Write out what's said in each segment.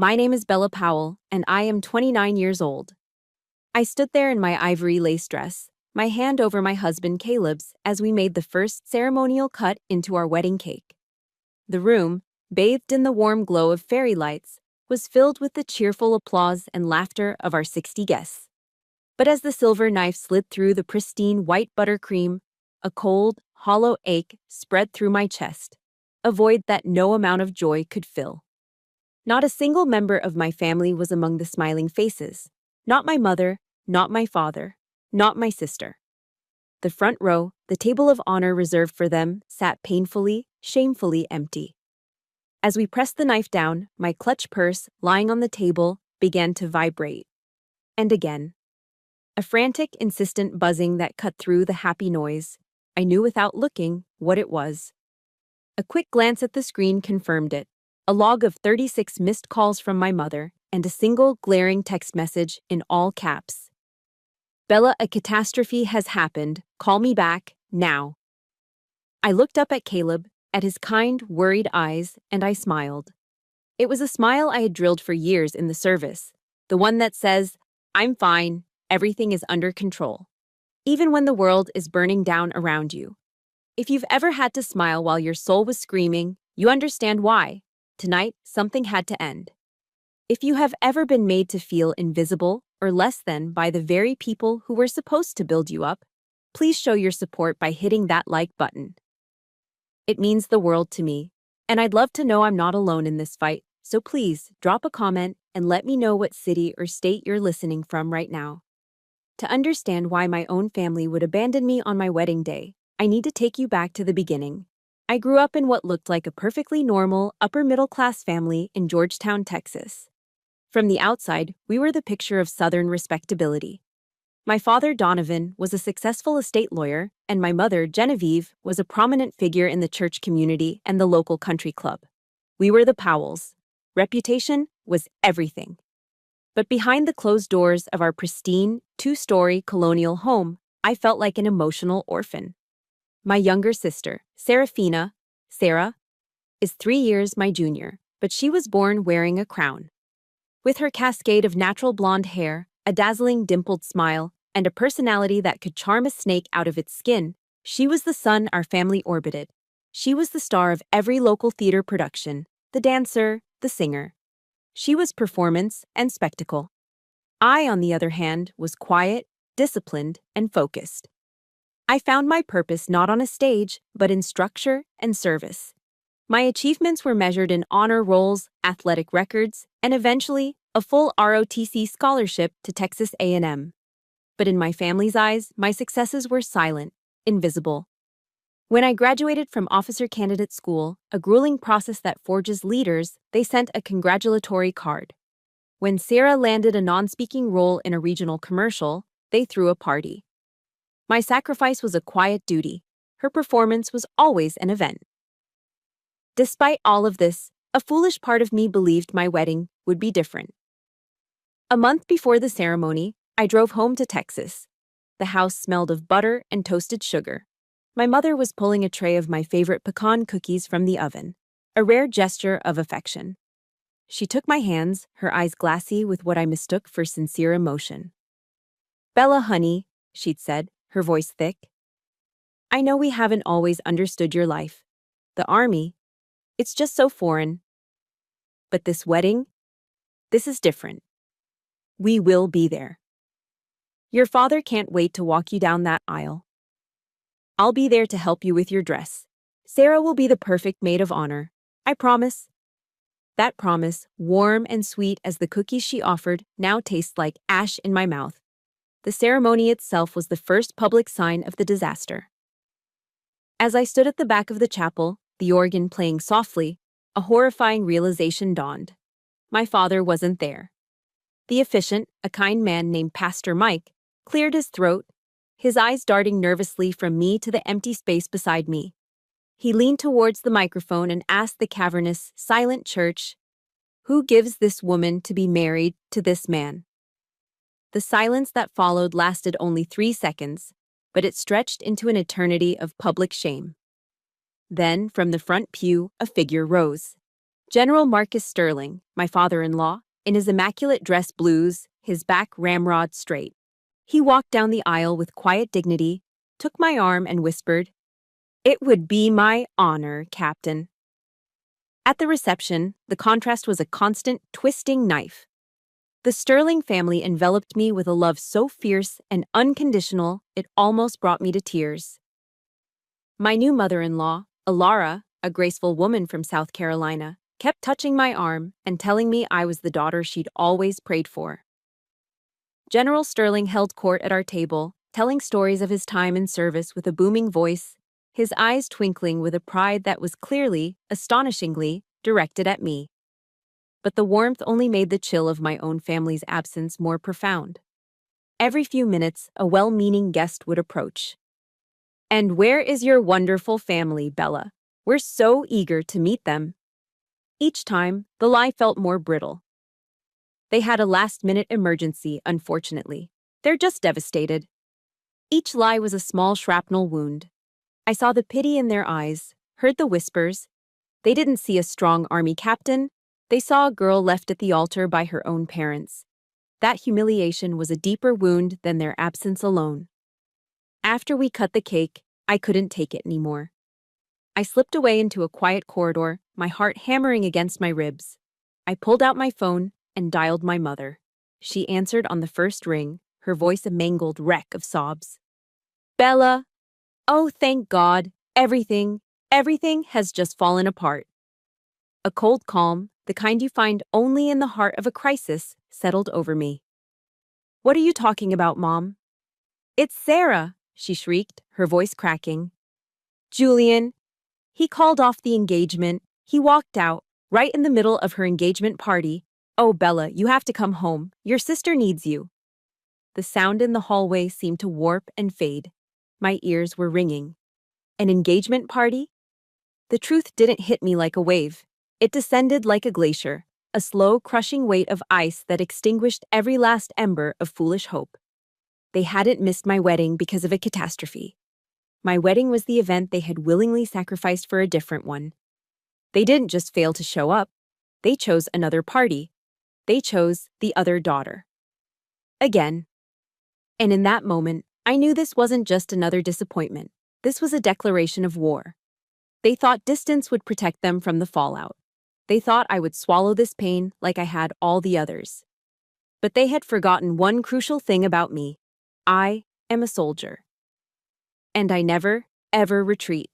My name is Bella Powell, and I am 29 years old. I stood there in my ivory lace dress, my hand over my husband Caleb's as we made the first ceremonial cut into our wedding cake. The room, bathed in the warm glow of fairy lights, was filled with the cheerful applause and laughter of our 60 guests. But as the silver knife slid through the pristine white buttercream, a cold, hollow ache spread through my chest, a void that no amount of joy could fill. Not a single member of my family was among the smiling faces. Not my mother, not my father, not my sister. The front row, the table of honor reserved for them, sat painfully, shamefully empty. As we pressed the knife down, my clutch purse, lying on the table, began to vibrate. And again. A frantic, insistent buzzing that cut through the happy noise. I knew without looking what it was. A quick glance at the screen confirmed it. A log of 36 missed calls from my mother, and a single glaring text message in all caps. Bella, a catastrophe has happened. Call me back, now. I looked up at Caleb, at his kind, worried eyes, and I smiled. It was a smile I had drilled for years in the service, the one that says, I'm fine, everything is under control, even when the world is burning down around you. If you've ever had to smile while your soul was screaming, you understand why. Tonight, something had to end. If you have ever been made to feel invisible or less than by the very people who were supposed to build you up, please show your support by hitting that like button. It means the world to me, and I'd love to know I'm not alone in this fight, so please drop a comment and let me know what city or state you're listening from right now. To understand why my own family would abandon me on my wedding day, I need to take you back to the beginning. I grew up in what looked like a perfectly normal, upper-middle-class family in Georgetown, Texas. From the outside, we were the picture of Southern respectability. My father, Donovan, was a successful estate lawyer, and my mother, Genevieve, was a prominent figure in the church community and the local country club. We were the Powells. Reputation was everything. But behind the closed doors of our pristine, two-story colonial home, I felt like an emotional orphan. My younger sister, Sarah, is 3 years my junior, but she was born wearing a crown. With her cascade of natural blonde hair, a dazzling dimpled smile, and a personality that could charm a snake out of its skin, she was the sun our family orbited. She was the star of every local theater production, the dancer, the singer. She was performance and spectacle. I, on the other hand, was quiet, disciplined, and focused. I found my purpose not on a stage, but in structure and service. My achievements were measured in honor rolls, athletic records, and eventually, a full ROTC scholarship to Texas A&M. But in my family's eyes, my successes were silent, invisible. When I graduated from officer candidate school, a grueling process that forges leaders, they sent a congratulatory card. When Sarah landed a non-speaking role in a regional commercial, they threw a party. My sacrifice was a quiet duty. Her performance was always an event. Despite all of this, a foolish part of me believed my wedding would be different. A month before the ceremony, I drove home to Texas. The house smelled of butter and toasted sugar. My mother was pulling a tray of my favorite pecan cookies from the oven, a rare gesture of affection. She took my hands, her eyes glassy with what I mistook for sincere emotion. Bella, honey, she'd said, her voice thick. I know we haven't always understood your life. The army, it's just so foreign. But this wedding, this is different. We will be there. Your father can't wait to walk you down that aisle. I'll be there to help you with your dress. Sarah will be the perfect maid of honor. I promise. That promise, warm and sweet as the cookies she offered, now tastes like ash in my mouth. The ceremony itself was the first public sign of the disaster. As I stood at the back of the chapel, the organ playing softly, a horrifying realization dawned. My father wasn't there. The officiant, a kind man named Pastor Mike, cleared his throat, his eyes darting nervously from me to the empty space beside me. He leaned towards the microphone and asked the cavernous, silent church, "Who gives this woman to be married to this man?" The silence that followed lasted only 3 seconds, but it stretched into an eternity of public shame. Then, from the front pew, a figure rose. General Marcus Sterling, my father-in-law, in his immaculate dress blues, his back ramrod straight. He walked down the aisle with quiet dignity, took my arm and whispered, "It would be my honor, Captain." At the reception, the contrast was a constant, twisting knife. The Sterling family enveloped me with a love so fierce and unconditional it almost brought me to tears. My new mother-in-law, Alara, a graceful woman from South Carolina, kept touching my arm and telling me I was the daughter she'd always prayed for. General Sterling held court at our table, telling stories of his time in service with a booming voice, his eyes twinkling with a pride that was clearly, astonishingly, directed at me. But the warmth only made the chill of my own family's absence more profound. Every few minutes, a well-meaning guest would approach. "And where is your wonderful family, Bella? We're so eager to meet them." Each time, the lie felt more brittle. "They had a last-minute emergency, unfortunately. They're just devastated." Each lie was a small shrapnel wound. I saw the pity in their eyes, heard the whispers. They didn't see a strong army captain. They saw a girl left at the altar by her own parents. That humiliation was a deeper wound than their absence alone. After we cut the cake, I couldn't take it anymore. I slipped away into a quiet corridor, my heart hammering against my ribs. I pulled out my phone and dialed my mother. She answered on the first ring, her voice a mangled wreck of sobs. "Bella, oh thank God, everything has just fallen apart." A cold calm, the kind you find only in the heart of a crisis, settled over me. "What are you talking about, Mom?" "It's Sarah," she shrieked, her voice cracking. "Julian, he called off the engagement. He walked out, right in the middle of her engagement party. Oh, Bella, you have to come home. Your sister needs you." The sound in the hallway seemed to warp and fade. My ears were ringing. An engagement party? The truth didn't hit me like a wave. It descended like a glacier, a slow, crushing weight of ice that extinguished every last ember of foolish hope. They hadn't missed my wedding because of a catastrophe. My wedding was the event they had willingly sacrificed for a different one. They didn't just fail to show up. They chose another party. They chose the other daughter. Again. And in that moment, I knew this wasn't just another disappointment. This was a declaration of war. They thought distance would protect them from the fallout. They thought I would swallow this pain like I had all the others. But they had forgotten one crucial thing about me. I am a soldier. And I never, ever retreat.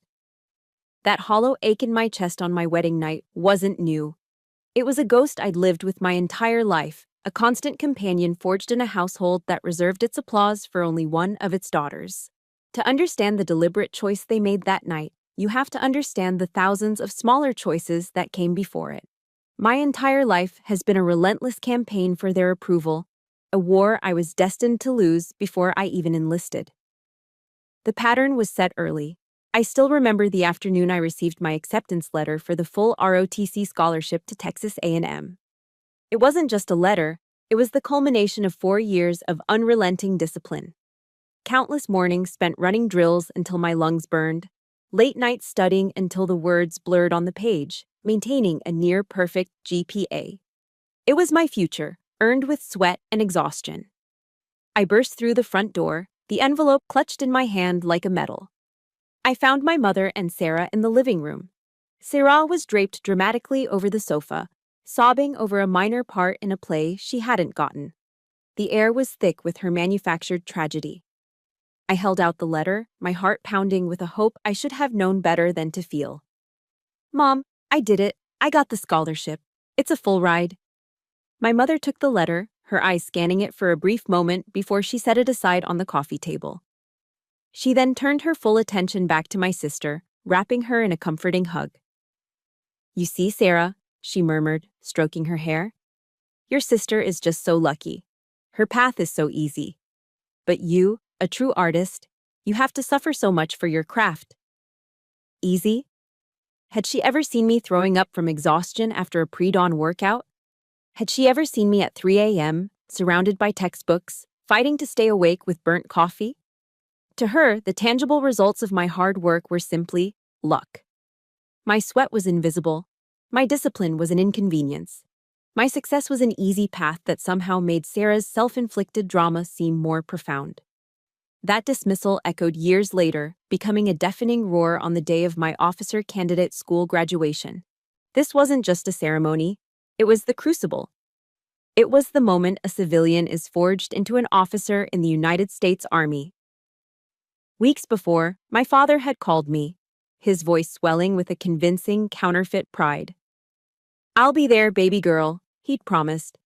That hollow ache in my chest on my wedding night wasn't new. It was a ghost I'd lived with my entire life, a constant companion forged in a household that reserved its applause for only one of its daughters. To understand the deliberate choice they made that night, you have to understand the thousands of smaller choices that came before it. My entire life has been a relentless campaign for their approval, a war I was destined to lose before I even enlisted. The pattern was set early. I still remember the afternoon I received my acceptance letter for the full ROTC scholarship to Texas A&M. It wasn't just a letter, it was the culmination of 4 years of unrelenting discipline. Countless mornings spent running drills until my lungs burned, late nights studying until the words blurred on the page, maintaining a near-perfect GPA. It was my future, earned with sweat and exhaustion. I burst through the front door, the envelope clutched in my hand like a medal. I found my mother and Sarah in the living room. Sarah was draped dramatically over the sofa, sobbing over a minor part in a play she hadn't gotten. The air was thick with her manufactured tragedy. I held out the letter, my heart pounding with a hope I should have known better than to feel. "Mom, I did it. I got the scholarship. It's a full ride." My mother took the letter, her eyes scanning it for a brief moment before she set it aside on the coffee table. She then turned her full attention back to my sister, wrapping her in a comforting hug. "You see, Sarah," she murmured, stroking her hair. "Your sister is just so lucky. Her path is so easy. But you, a true artist, you have to suffer so much for your craft." Easy? Had she ever seen me throwing up from exhaustion after a pre-dawn workout? Had she ever seen me at 3 a.m., surrounded by textbooks, fighting to stay awake with burnt coffee? To her, the tangible results of my hard work were simply luck. My sweat was invisible. My discipline was an inconvenience. My success was an easy path that somehow made Sarah's self-inflicted drama seem more profound. That dismissal echoed years later, becoming a deafening roar on the day of my officer candidate school graduation. This wasn't just a ceremony, it was the crucible. It was the moment a civilian is forged into an officer in the United States Army. Weeks before, my father had called me, his voice swelling with a convincing, counterfeit pride. "I'll be there, baby girl," he'd promised.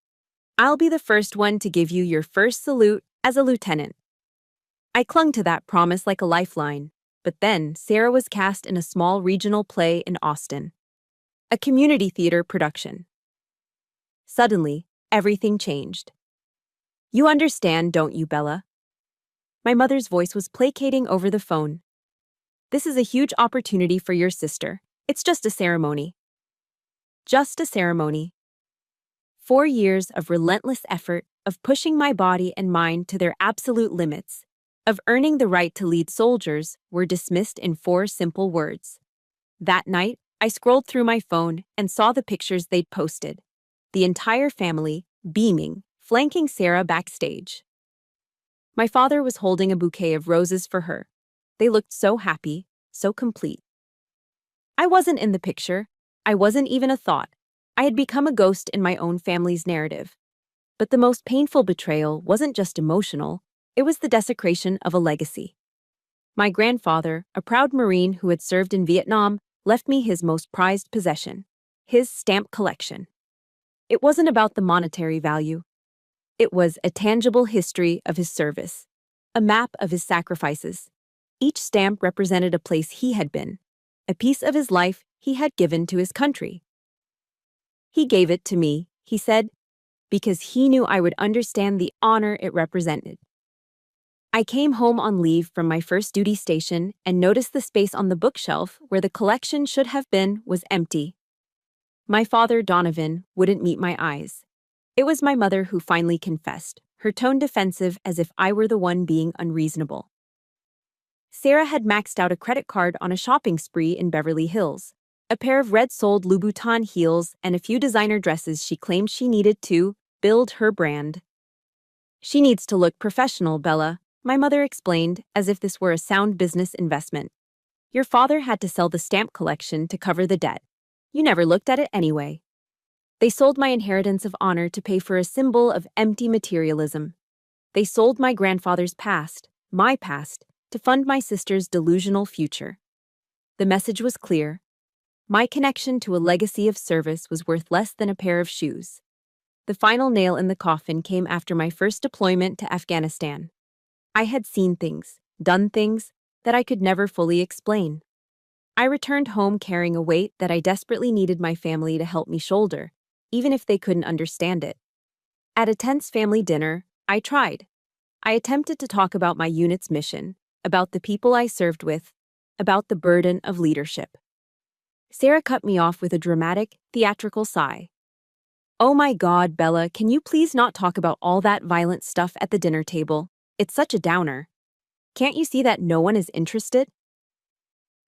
"I'll be the first one to give you your first salute as a lieutenant." I clung to that promise like a lifeline, but then Sarah was cast in a small regional play in Austin, a community theater production. Suddenly, everything changed. "You understand, don't you, Bella?" My mother's voice was placating over the phone. "This is a huge opportunity for your sister. It's just a ceremony." Just a ceremony. 4 years of relentless effort, of pushing my body and mind to their absolute limits, of earning the right to lead soldiers, were dismissed in 4 simple words. That night, I scrolled through my phone and saw the pictures they'd posted. The entire family, beaming, flanking Sarah backstage. My father was holding a bouquet of roses for her. They looked so happy, so complete. I wasn't in the picture. I wasn't even a thought. I had become a ghost in my own family's narrative. But the most painful betrayal wasn't just emotional, it was the desecration of a legacy. My grandfather, a proud Marine who had served in Vietnam, left me his most prized possession, his stamp collection. It wasn't about the monetary value. It was a tangible history of his service, a map of his sacrifices. Each stamp represented a place he had been, a piece of his life he had given to his country. "He gave it to me," he said, "because he knew I would understand the honor it represented." I came home on leave from my first duty station and noticed the space on the bookshelf where the collection should have been was empty. My father, Donovan, wouldn't meet my eyes. It was my mother who finally confessed, her tone defensive as if I were the one being unreasonable. Sarah had maxed out a credit card on a shopping spree in Beverly Hills, a pair of red-soled Louboutin heels and a few designer dresses she claimed she needed to build her brand. "She needs to look professional, Bella," my mother explained, as if this were a sound business investment. "Your father had to sell the stamp collection to cover the debt. You never looked at it anyway." They sold my inheritance of honor to pay for a symbol of empty materialism. They sold my grandfather's past, my past, to fund my sister's delusional future. The message was clear. My connection to a legacy of service was worth less than a pair of shoes. The final nail in the coffin came after my first deployment to Afghanistan. I had seen things, done things, that I could never fully explain. I returned home carrying a weight that I desperately needed my family to help me shoulder, even if they couldn't understand it. At a tense family dinner, I tried. I attempted to talk about my unit's mission, about the people I served with, about the burden of leadership. Sarah cut me off with a dramatic, theatrical sigh. "Oh my God, Bella, can you please not talk about all that violent stuff at the dinner table? It's such a downer. Can't you see that no one is interested?"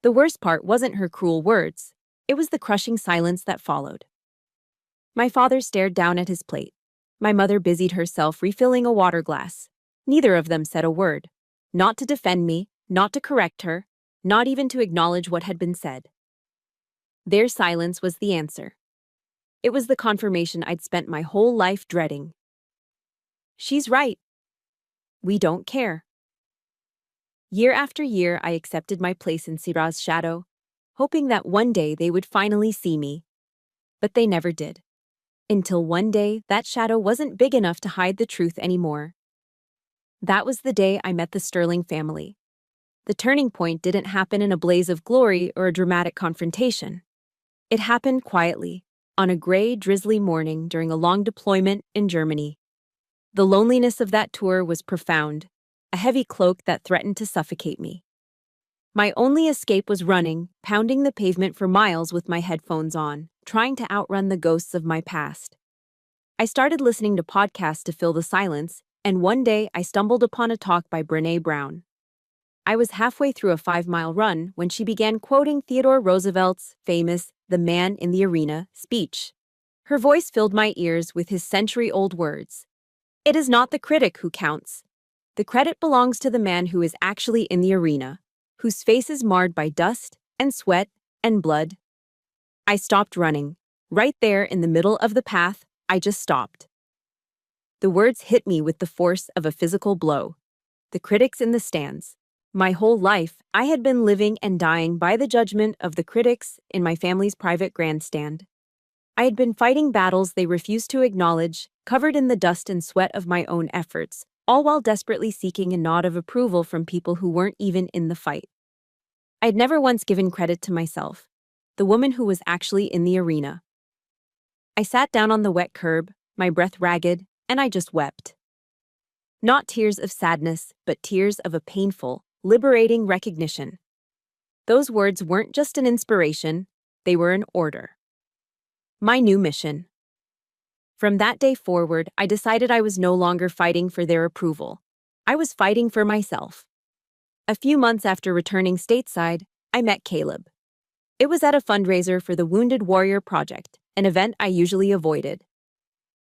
The worst part wasn't her cruel words. It was the crushing silence that followed. My father stared down at his plate. My mother busied herself refilling a water glass. Neither of them said a word. Not to defend me, not to correct her, not even to acknowledge what had been said. Their silence was the answer. It was the confirmation I'd spent my whole life dreading. She's right. We don't care. Year after year, I accepted my place in Sira's shadow, hoping that one day they would finally see me. But they never did. Until one day, that shadow wasn't big enough to hide the truth anymore. That was the day I met the Sterling family. The turning point didn't happen in a blaze of glory or a dramatic confrontation. It happened quietly, on a gray, drizzly morning during a long deployment in Germany. The loneliness of that tour was profound, a heavy cloak that threatened to suffocate me. My only escape was running, pounding the pavement for miles with my headphones on, trying to outrun the ghosts of my past. I started listening to podcasts to fill the silence, and one day I stumbled upon a talk by Brené Brown. I was halfway through a 5-mile run when she began quoting Theodore Roosevelt's famous the man in the arena speech. Her voice filled my ears with his century-old words. It is not the critic who counts. The credit belongs to the man who is actually in the arena, whose face is marred by dust and sweat and blood. I stopped running. Right there in the middle of the path, I just stopped. The words hit me with the force of a physical blow. The critics in the stands. My whole life, I had been living and dying by the judgment of the critics in my family's private grandstand. I had been fighting battles they refused to acknowledge, covered in the dust and sweat of my own efforts, all while desperately seeking a nod of approval from people who weren't even in the fight. I had never once given credit to myself, the woman who was actually in the arena. I sat down on the wet curb, my breath ragged, and I just wept. Not tears of sadness, but tears of a painful, liberating recognition. Those words weren't just an inspiration, they were an order. My new mission. From that day forward, I decided I was no longer fighting for their approval. I was fighting for myself. A few months after returning stateside, I met Caleb. It was at a fundraiser for the Wounded Warrior Project, an event I usually avoided.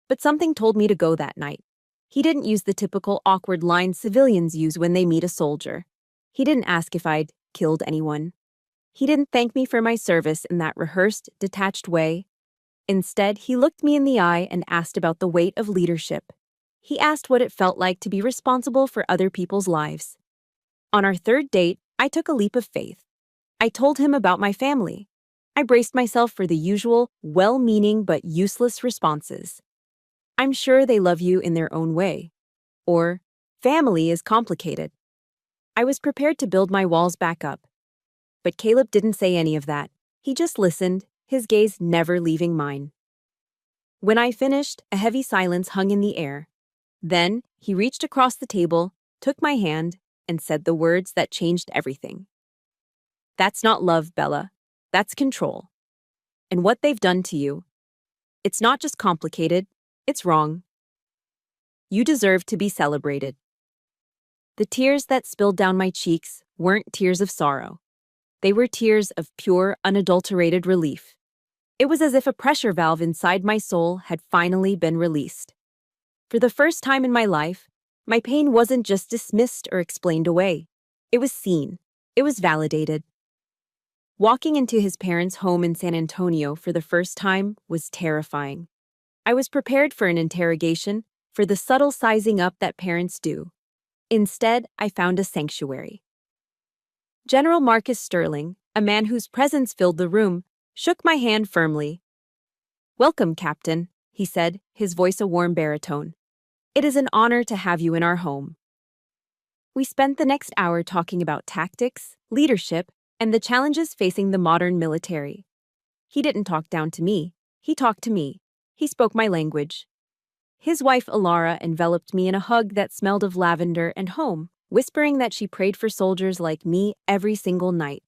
But something told me to go that night. He didn't use the typical awkward lines civilians use when they meet a soldier. He didn't ask if I'd killed anyone. He didn't thank me for my service in that rehearsed, detached way. Instead, he looked me in the eye and asked about the weight of leadership. He asked what it felt like to be responsible for other people's lives. On our third date, I took a leap of faith. I told him about my family. I braced myself for the usual, well-meaning but useless responses. I'm sure they love you in their own way. Or, family is complicated. I was prepared to build my walls back up. But Caleb didn't say any of that. He just listened, his gaze never leaving mine. When I finished, a heavy silence hung in the air. Then, he reached across the table, took my hand, and said the words that changed everything. That's not love, Bella. That's control. And what they've done to you. It's not just complicated, it's wrong. You deserve to be celebrated. The tears that spilled down my cheeks weren't tears of sorrow. They were tears of pure, unadulterated relief. It was as if a pressure valve inside my soul had finally been released. For the first time in my life, my pain wasn't just dismissed or explained away. It was seen. It was validated. Walking into his parents' home in San Antonio for the first time was terrifying. I was prepared for an interrogation, for the subtle sizing up that parents do. Instead, I found a sanctuary. General Marcus Sterling, a man whose presence filled the room, shook my hand firmly. "Welcome, Captain," he said, his voice a warm baritone. "It is an honor to have you in our home." We spent the next hour talking about tactics, leadership, and the challenges facing the modern military. He didn't talk down to me. He talked to me. He spoke my language. His wife, Alara, enveloped me in a hug that smelled of lavender and home, whispering that she prayed for soldiers like me every single night.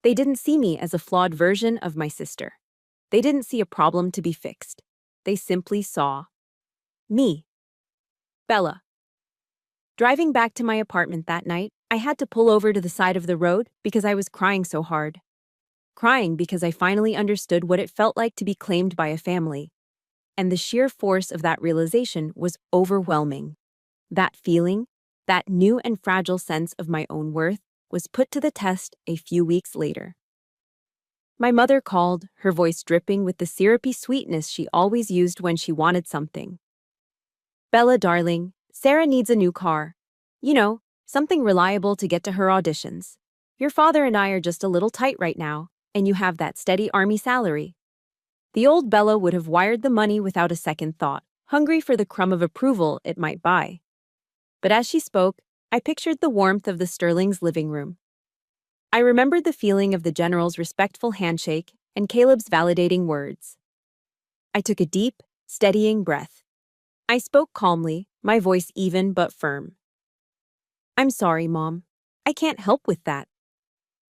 They didn't see me as a flawed version of my sister. They didn't see a problem to be fixed. They simply saw me. Bella. Driving back to my apartment that night, I had to pull over to the side of the road because I was crying so hard. Crying because I finally understood what it felt like to be claimed by a family. And the sheer force of that realization was overwhelming. That feeling, that new and fragile sense of my own worth, was put to the test a few weeks later. My mother called, her voice dripping with the syrupy sweetness she always used when she wanted something. "Bella, darling, Sarah needs a new car. You know, something reliable to get to her auditions. Your father and I are just a little tight right now, and you have that steady army salary." The old Bella would have wired the money without a second thought, hungry for the crumb of approval it might buy. But as she spoke, I pictured the warmth of the Sterling's living room. I remembered the feeling of the general's respectful handshake and Caleb's validating words. I took a deep, steadying breath. I spoke calmly, my voice even but firm. "I'm sorry, Mom. I can't help with that."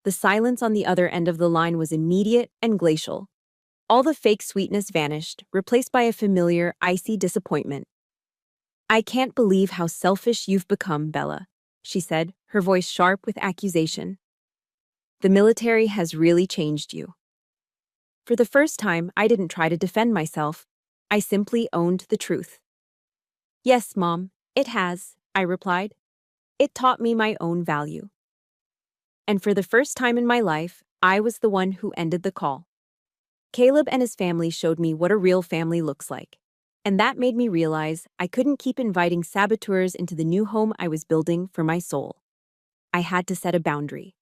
The silence on the other end of the line was immediate and glacial. All the fake sweetness vanished, replaced by a familiar, icy disappointment. "I can't believe how selfish you've become, Bella," she said, her voice sharp with accusation. "The military has really changed you." For the first time, I didn't try to defend myself. I simply owned the truth. Yes, Mom, it has, I replied. It taught me my own value. And for the first time in my life, I was the one who ended the call. Caleb and his family showed me what a real family looks like. And that made me realize I couldn't keep inviting saboteurs into the new home I was building for my soul. I had to set a boundary.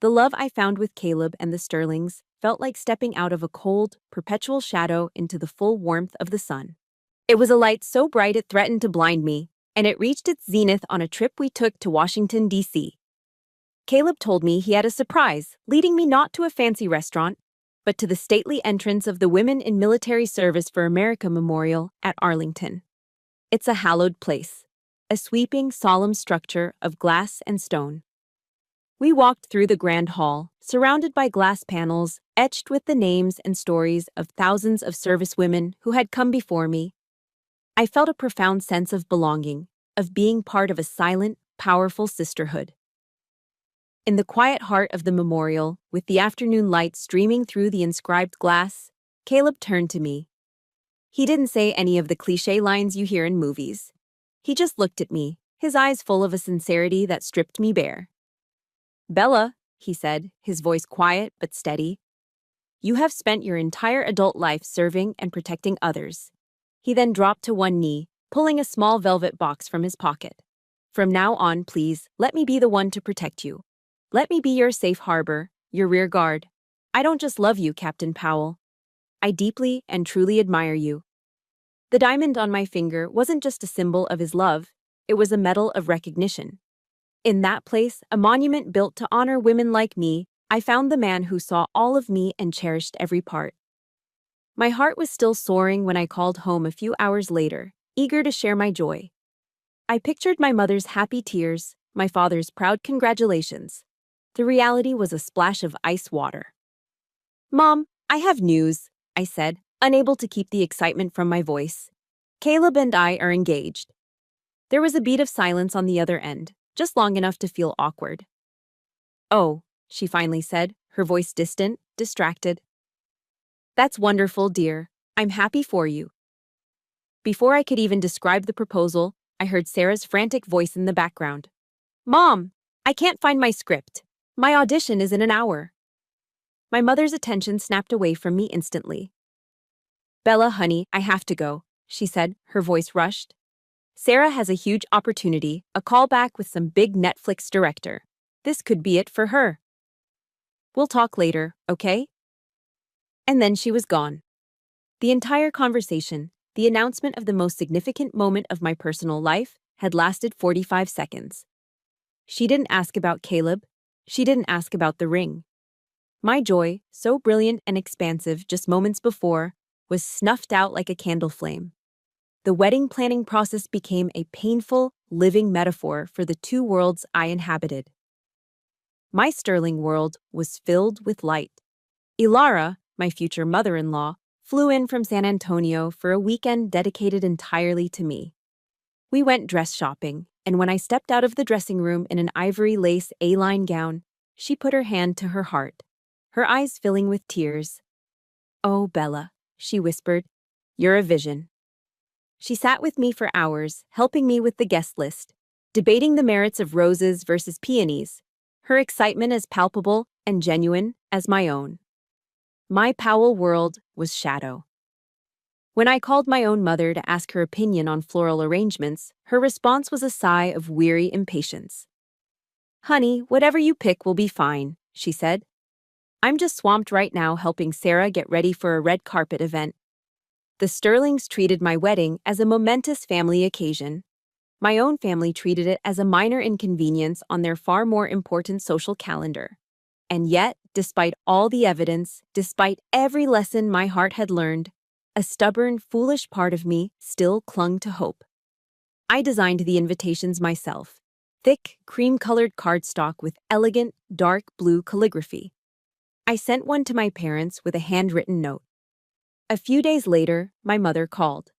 The love I found with Caleb and the Sterlings felt like stepping out of a cold, perpetual shadow into the full warmth of the sun. It was a light so bright it threatened to blind me, and it reached its zenith on a trip we took to Washington, D.C. Caleb told me he had a surprise, leading me not to a fancy restaurant, but to the stately entrance of the Women in Military Service for America Memorial at Arlington. It's a hallowed place, a sweeping, solemn structure of glass and stone. We walked through the grand hall, surrounded by glass panels etched with the names and stories of thousands of servicewomen who had come before me. I felt a profound sense of belonging, of being part of a silent, powerful sisterhood. In the quiet heart of the memorial, with the afternoon light streaming through the inscribed glass, Caleb turned to me. He didn't say any of the cliché lines you hear in movies. He just looked at me, his eyes full of a sincerity that stripped me bare. Bella, he said, his voice quiet but steady, you have spent your entire adult life serving and protecting others. He then dropped to one knee, pulling a small velvet box from his pocket. From now on, please, let me be the one to protect you. Let me be your safe harbor, your rear guard. I don't just love you, Captain Powell. I deeply and truly admire you. The diamond on my finger wasn't just a symbol of his love, it was a medal of recognition. In that place, a monument built to honor women like me, I found the man who saw all of me and cherished every part. My heart was still soaring when I called home a few hours later, eager to share my joy. I pictured my mother's happy tears, my father's proud congratulations. The reality was a splash of ice water. Mom, I have news, I said, unable to keep the excitement from my voice. Caleb and I are engaged. There was a beat of silence on the other end, just long enough to feel awkward. Oh, she finally said, her voice distant, distracted. That's wonderful, dear. I'm happy for you. Before I could even describe the proposal, I heard Sarah's frantic voice in the background. Mom, I can't find my script. My audition is in an hour. My mother's attention snapped away from me instantly. Bella, honey, I have to go, she said, her voice rushed. Sarah has a huge opportunity, a callback with some big Netflix director. This could be it for her. We'll talk later, okay? And then she was gone. The entire conversation, the announcement of the most significant moment of my personal life, had lasted 45 seconds. She didn't ask about Caleb. She didn't ask about the ring. My joy, so brilliant and expansive just moments before, was snuffed out like a candle flame. The wedding planning process became a painful, living metaphor for the two worlds I inhabited. My Sterling world was filled with light. Ilara, my future mother-in-law, flew in from San Antonio for a weekend dedicated entirely to me. We went dress shopping, and when I stepped out of the dressing room in an ivory lace A-line gown, she put her hand to her heart, her eyes filling with tears. Oh, Bella, she whispered, you're a vision. She sat with me for hours, helping me with the guest list, debating the merits of roses versus peonies, her excitement as palpable and genuine as my own. My Powell world was shadow. When I called my own mother to ask her opinion on floral arrangements, her response was a sigh of weary impatience. Honey, whatever you pick will be fine, she said. I'm just swamped right now helping Sarah get ready for a red carpet event. The Sterlings treated my wedding as a momentous family occasion. My own family treated it as a minor inconvenience on their far more important social calendar. And yet, despite all the evidence, despite every lesson my heart had learned, a stubborn, foolish part of me still clung to hope. I designed the invitations myself, thick, cream-colored cardstock with elegant, dark blue calligraphy. I sent one to my parents with a handwritten note. A few days later, my mother called.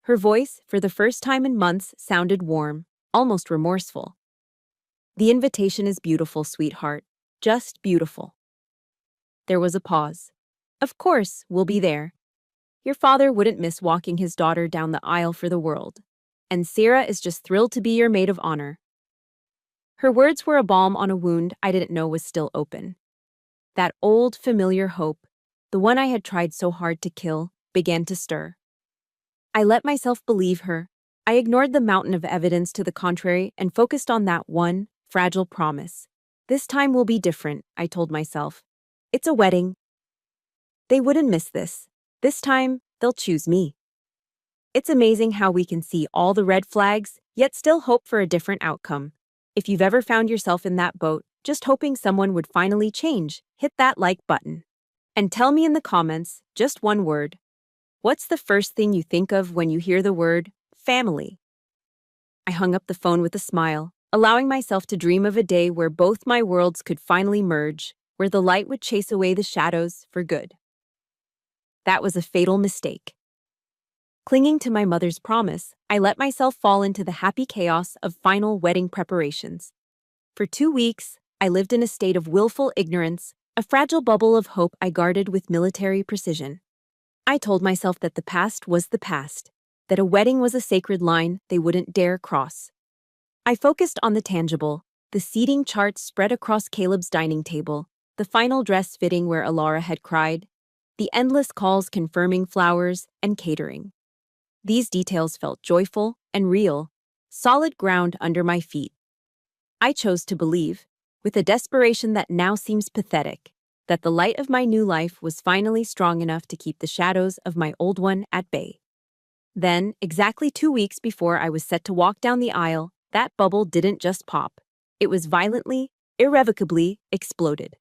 Her voice, for the first time in months, sounded warm, almost remorseful. The invitation is beautiful, sweetheart. Just beautiful. There was a pause. Of course, we'll be there. Your father wouldn't miss walking his daughter down the aisle for the world. And Sarah is just thrilled to be your maid of honor. Her words were a balm on a wound I didn't know was still open. That old, familiar hope, the one I had tried so hard to kill, began to stir. I let myself believe her. I ignored the mountain of evidence to the contrary and focused on that one, fragile promise. This time will be different, I told myself. It's a wedding. They wouldn't miss this. This time, they'll choose me. It's amazing how we can see all the red flags, yet still hope for a different outcome. If you've ever found yourself in that boat, just hoping someone would finally change, hit that like button. And tell me in the comments, just one word. What's the first thing you think of when you hear the word family? I hung up the phone with a smile, allowing myself to dream of a day where both my worlds could finally merge, where the light would chase away the shadows for good. That was a fatal mistake. Clinging to my mother's promise, I let myself fall into the happy chaos of final wedding preparations. For 2 weeks, I lived in a state of willful ignorance, a fragile bubble of hope I guarded with military precision. I told myself that the past was the past, that a wedding was a sacred line they wouldn't dare cross. I focused on the tangible, the seating charts spread across Caleb's dining table, the final dress fitting where Alara had cried, the endless calls confirming flowers and catering. These details felt joyful and real, solid ground under my feet. I chose to believe, with a desperation that now seems pathetic, that the light of my new life was finally strong enough to keep the shadows of my old one at bay. Then, exactly 2 weeks before I was set to walk down the aisle, that bubble didn't just pop. It was violently, irrevocably exploded.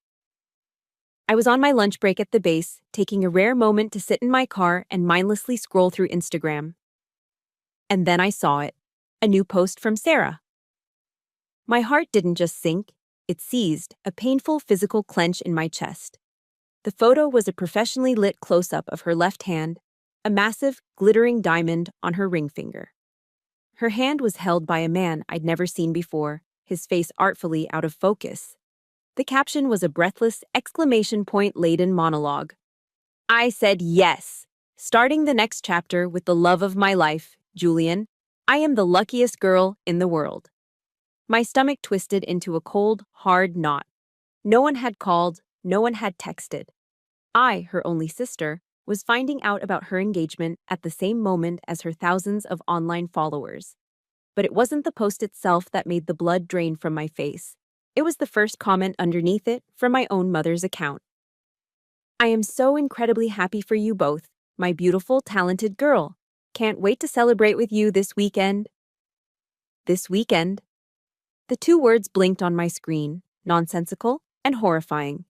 I was on my lunch break at the base, taking a rare moment to sit in my car and mindlessly scroll through Instagram. And then I saw it, a new post from Sarah. My heart didn't just sink, it seized, a painful physical clench in my chest. The photo was a professionally lit close-up of her left hand, a massive, glittering diamond on her ring finger. Her hand was held by a man I'd never seen before, his face artfully out of focus. The caption was a breathless, exclamation point-laden monologue. I said yes. Starting the next chapter with the love of my life, Julian, I am the luckiest girl in the world. My stomach twisted into a cold, hard knot. No one had called, no one had texted. I, her only sister, was finding out about her engagement at the same moment as her thousands of online followers. But it wasn't the post itself that made the blood drain from my face. It was the first comment underneath it from my own mother's account. I am so incredibly happy for you both, my beautiful, talented girl. Can't wait to celebrate with you this weekend. This weekend. The two words blinked on my screen, nonsensical and horrifying.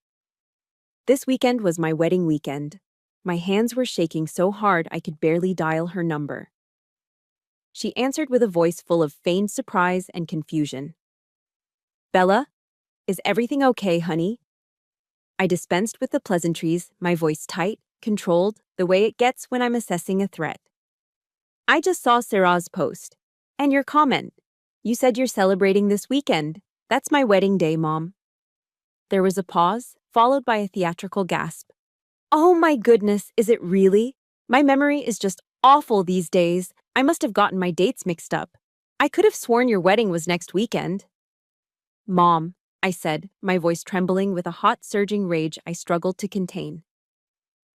This weekend was my wedding weekend. My hands were shaking so hard I could barely dial her number. She answered with a voice full of feigned surprise and confusion. Bella, is everything okay, honey? I dispensed with the pleasantries, my voice tight, controlled, the way it gets when I'm assessing a threat. I just saw Sarah's post. And your comment. You said you're celebrating this weekend. That's my wedding day, Mom. There was a pause, followed by a theatrical gasp. Oh my goodness, is it really? My memory is just awful these days. I must have gotten my dates mixed up. I could have sworn your wedding was next weekend. Mom, I said, my voice trembling with a hot, surging rage I struggled to contain.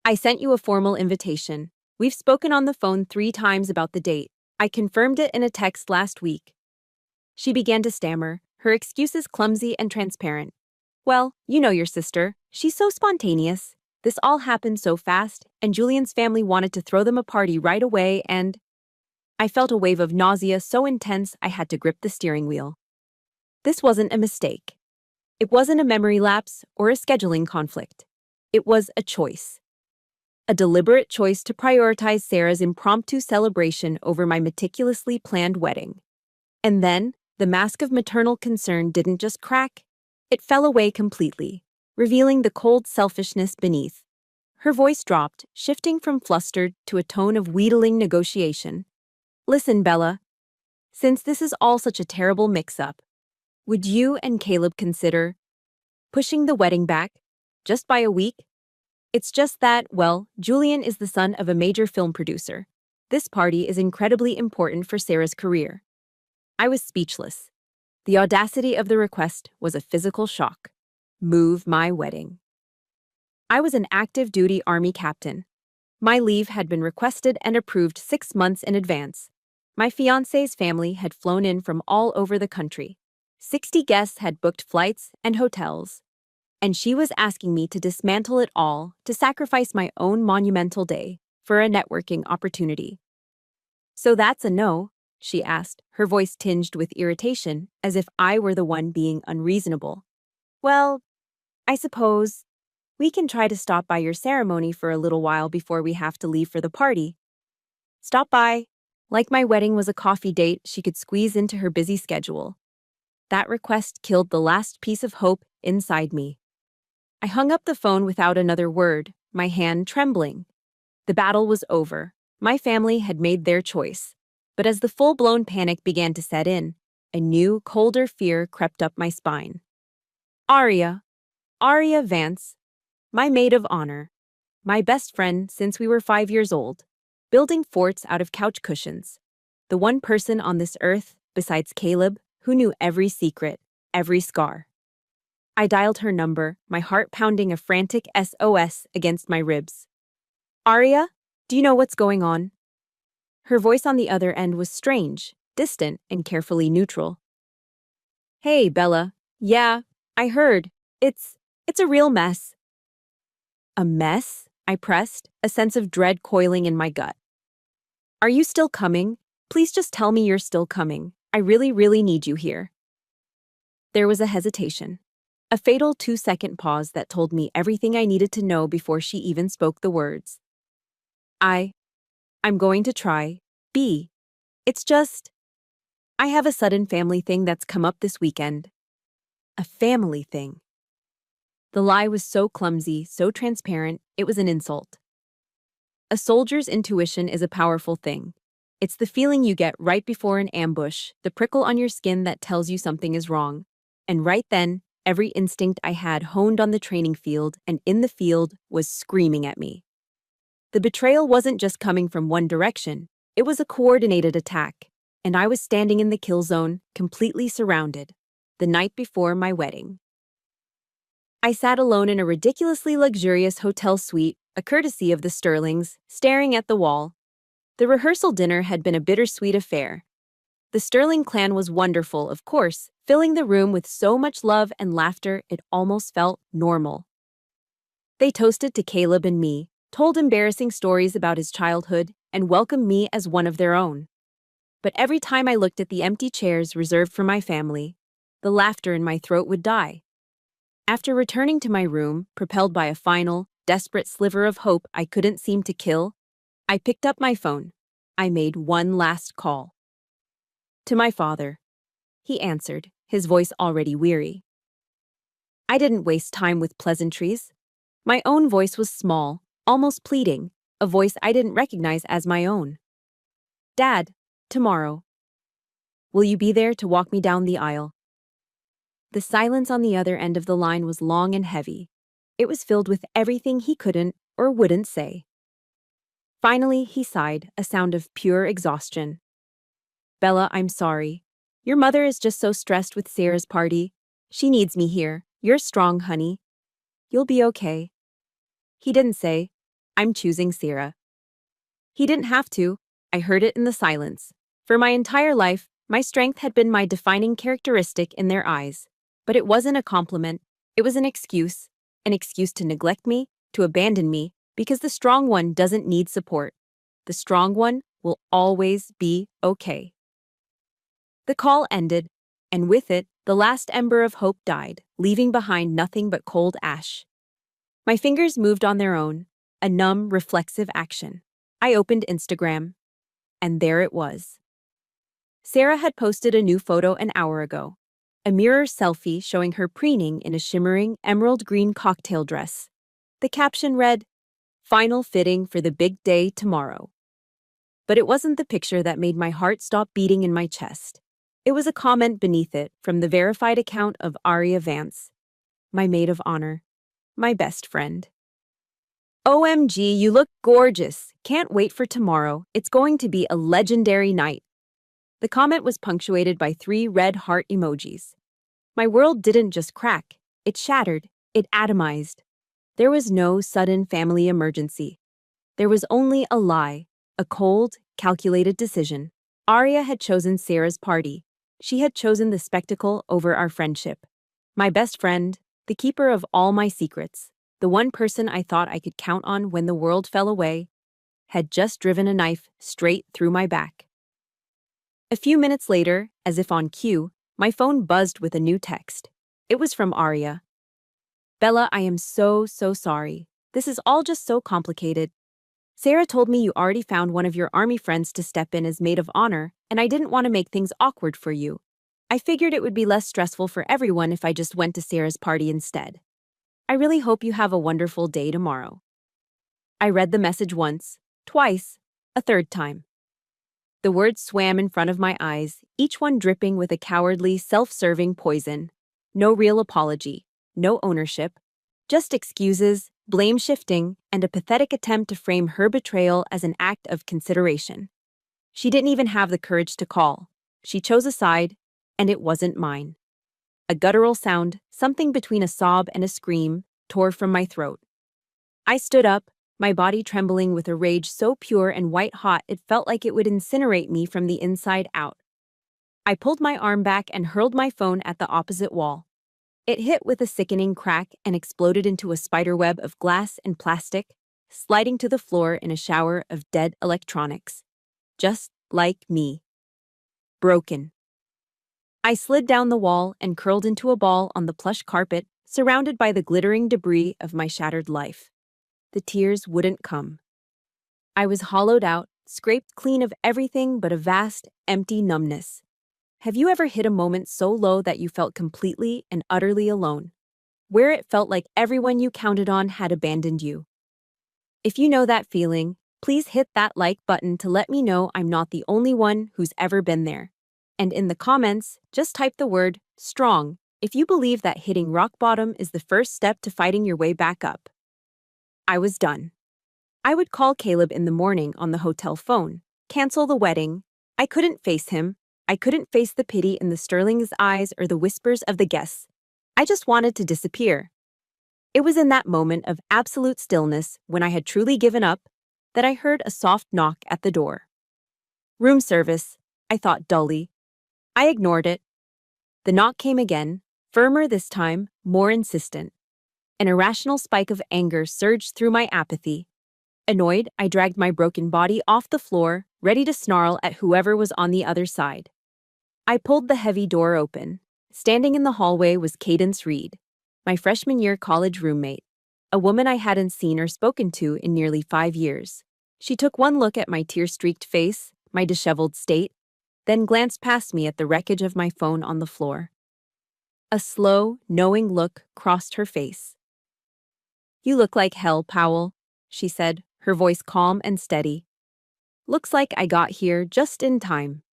I sent you a formal invitation. We've spoken on the phone 3 times about the date. I confirmed it in a text last week. She began to stammer, her excuses clumsy and transparent. Well, you know your sister. She's so spontaneous. This all happened so fast, and Julian's family wanted to throw them a party right away, and I felt a wave of nausea so intense I had to grip the steering wheel. This wasn't a mistake. It wasn't a memory lapse or a scheduling conflict. It was a choice. A deliberate choice to prioritize Sarah's impromptu celebration over my meticulously planned wedding. And then, the mask of maternal concern didn't just crack, it fell away completely, revealing the cold selfishness beneath. Her voice dropped, shifting from flustered to a tone of wheedling negotiation. Listen, Bella. Since this is all such a terrible mix-up, would you and Caleb consider pushing the wedding back, just by a week? It's just that, well, Julian is the son of a major film producer. This party is incredibly important for Sarah's career. I was speechless. The audacity of the request was a physical shock. Move my wedding. I was an active duty Army captain. My leave had been requested and approved 6 months in advance. My fiancé's family had flown in from all over the country. 60 guests had booked flights and hotels. And she was asking me to dismantle it all, to sacrifice my own monumental day for a networking opportunity. So that's a no, she asked, her voice tinged with irritation, as if I were the one being unreasonable. Well, I suppose we can try to stop by your ceremony for a little while before we have to leave for the party. Stop by. Like my wedding was a coffee date she could squeeze into her busy schedule. That request killed the last piece of hope inside me. I hung up the phone without another word, my hand trembling. The battle was over. My family had made their choice. But as the full-blown panic began to set in, a new, colder fear crept up my spine. Aria Vance, my maid of honor, my best friend since we were 5 years old, building forts out of couch cushions. The one person on this earth, besides Caleb, who knew every secret, every scar. I dialed her number, my heart pounding a frantic SOS against my ribs. Aria, do you know what's going on? Her voice on the other end was strange, distant, and carefully neutral. Hey, Bella. Yeah, I heard. It's a real mess. A mess? I pressed, a sense of dread coiling in my gut. Are you still coming? Please just tell me you're still coming. I really, really need you here. There was a hesitation. A fatal 2-second pause that told me everything I needed to know before she even spoke the words. I'm going to try. It's just, I have a sudden family thing that's come up this weekend. A family thing. The lie was so clumsy, so transparent, it was an insult. A soldier's intuition is a powerful thing. It's the feeling you get right before an ambush, the prickle on your skin that tells you something is wrong. And right then, every instinct I had honed on the training field and in the field was screaming at me. The betrayal wasn't just coming from one direction, it was a coordinated attack, and I was standing in the kill zone, completely surrounded, the night before my wedding. I sat alone in a ridiculously luxurious hotel suite, a courtesy of the Sterlings, staring at the wall. The rehearsal dinner had been a bittersweet affair. The Sterling clan was wonderful, of course, filling the room with so much love and laughter it almost felt normal. They toasted to Caleb and me, told embarrassing stories about his childhood, and welcomed me as one of their own. But every time I looked at the empty chairs reserved for my family, the laughter in my throat would die. After returning to my room, propelled by a final, desperate sliver of hope I couldn't seem to kill, I picked up my phone. I made one last call. To my father. He answered, his voice already weary. I didn't waste time with pleasantries. My own voice was small, almost pleading, a voice I didn't recognize as my own. Dad, tomorrow. Will you be there to walk me down the aisle? The silence on the other end of the line was long and heavy. It was filled with everything he couldn't or wouldn't say. Finally, he sighed, a sound of pure exhaustion. Bella, I'm sorry. Your mother is just so stressed with Sarah's party. She needs me here. You're strong, honey. You'll be okay. He didn't say, I'm choosing Sarah. He didn't have to. I heard it in the silence. For my entire life, my strength had been my defining characteristic in their eyes. But it wasn't a compliment. It was an excuse to neglect me, to abandon me, because the strong one doesn't need support. The strong one will always be okay. The call ended, and with it, the last ember of hope died, leaving behind nothing but cold ash. My fingers moved on their own, a numb, reflexive action. I opened Instagram, and there it was. Sarah had posted a new photo an hour ago, a mirror selfie showing her preening in a shimmering emerald green cocktail dress. The caption read, "Final fitting for the big day tomorrow." But it wasn't the picture that made my heart stop beating in my chest. It was a comment beneath it from the verified account of Aria Vance, my maid of honor, my best friend. OMG, you look gorgeous. Can't wait for tomorrow. It's going to be a legendary night. The comment was punctuated by 3 red heart emojis. My world didn't just crack, it shattered, it atomized. There was no sudden family emergency. There was only a lie, a cold, calculated decision. Arya had chosen Sarah's party. She had chosen the spectacle over our friendship. My best friend, the keeper of all my secrets, the one person I thought I could count on when the world fell away, had just driven a knife straight through my back. A few minutes later, as if on cue, my phone buzzed with a new text. It was from Arya. Bella, I am so sorry. This is all just so complicated. Sarah told me you already found one of your army friends to step in as maid of honor, and I didn't want to make things awkward for you. I figured it would be less stressful for everyone if I just went to Sarah's party instead. I really hope you have a wonderful day tomorrow. I read the message once, twice, a third time. The words swam in front of my eyes, each one dripping with a cowardly, self-serving poison. No real apology, no ownership, just excuses, blame shifting, and a pathetic attempt to frame her betrayal as an act of consideration. She didn't even have the courage to call. She chose a side, and it wasn't mine. A guttural sound, something between a sob and a scream, tore from my throat. I stood up, my body trembling with a rage so pure and white-hot it felt like it would incinerate me from the inside out. I pulled my arm back and hurled my phone at the opposite wall. It hit with a sickening crack and exploded into a spiderweb of glass and plastic, sliding to the floor in a shower of dead electronics. Just like me. Broken. I slid down the wall and curled into a ball on the plush carpet, surrounded by the glittering debris of my shattered life. The tears wouldn't come. I was hollowed out, scraped clean of everything but a vast, empty numbness. Have you ever hit a moment so low that you felt completely and utterly alone, where it felt like everyone you counted on had abandoned you? If you know that feeling, please hit that like button to let me know I'm not the only one who's ever been there. And in the comments, just type the word strong if you believe that hitting rock bottom is the first step to fighting your way back up. I was done. I would call Caleb in the morning on the hotel phone, cancel the wedding. I couldn't face him. I couldn't face the pity in the Sterling's eyes or the whispers of the guests. I just wanted to disappear. It was in that moment of absolute stillness, when I had truly given up, that I heard a soft knock at the door. Room service, I thought dully. I ignored it. The knock came again, firmer this time, more insistent. An irrational spike of anger surged through my apathy. Annoyed, I dragged my broken body off the floor, ready to snarl at whoever was on the other side. I pulled the heavy door open. Standing in the hallway was Cadence Reed, my freshman year college roommate, a woman I hadn't seen or spoken to in nearly 5 years. She took one look at my tear-streaked face, my disheveled state, then glanced past me at the wreckage of my phone on the floor. A slow, knowing look crossed her face. "You look like hell, Powell," she said, her voice calm and steady. "Looks like I got here just in time."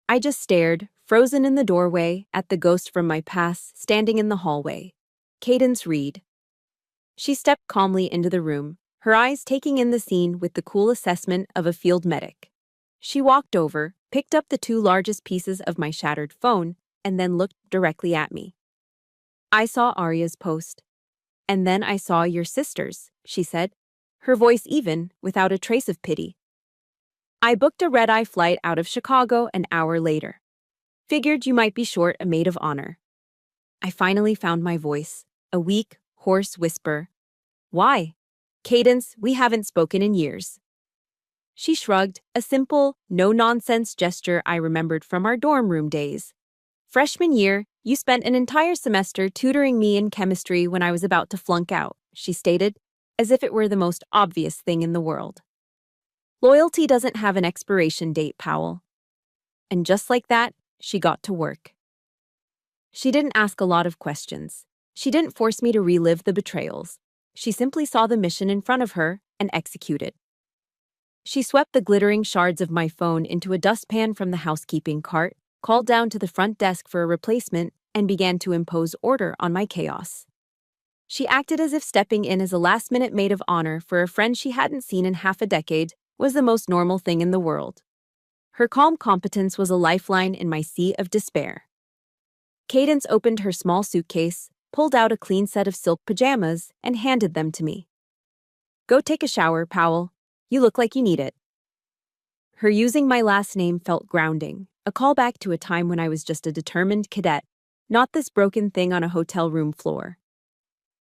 I just stared, frozen in the doorway, at the ghost from my past standing in the hallway. Cadence Reed. She stepped calmly into the room, her eyes taking in the scene with the cool assessment of a field medic. She walked over, picked up the 2 largest pieces of my shattered phone, and then looked directly at me. "I saw Arya's post. And then I saw your sister's," she said, her voice even, without a trace of pity. "I booked a red-eye flight out of Chicago an hour later. Figured you might be short a maid of honor." I finally found my voice, a weak, hoarse whisper. "Why? Cadence, we haven't spoken in years." She shrugged, a simple, no-nonsense gesture I remembered from our dorm room days. "Freshman year, you spent an entire semester tutoring me in chemistry when I was about to flunk out," she stated, as if it were the most obvious thing in the world. "Loyalty doesn't have an expiration date, Powell." And just like that, she got to work. She didn't ask a lot of questions. She didn't force me to relive the betrayals. She simply saw the mission in front of her and executed. She swept the glittering shards of my phone into a dustpan from the housekeeping cart, called down to the front desk for a replacement, and began to impose order on my chaos. She acted as if stepping in as a last-minute maid of honor for a friend she hadn't seen in half a decade was the most normal thing in the world. Her calm competence was a lifeline in my sea of despair. Cadence opened her small suitcase, pulled out a clean set of silk pajamas, and handed them to me. "Go take a shower, Powell. You look like you need it." Her using my last name felt grounding, a callback to a time when I was just a determined cadet, not this broken thing on a hotel room floor.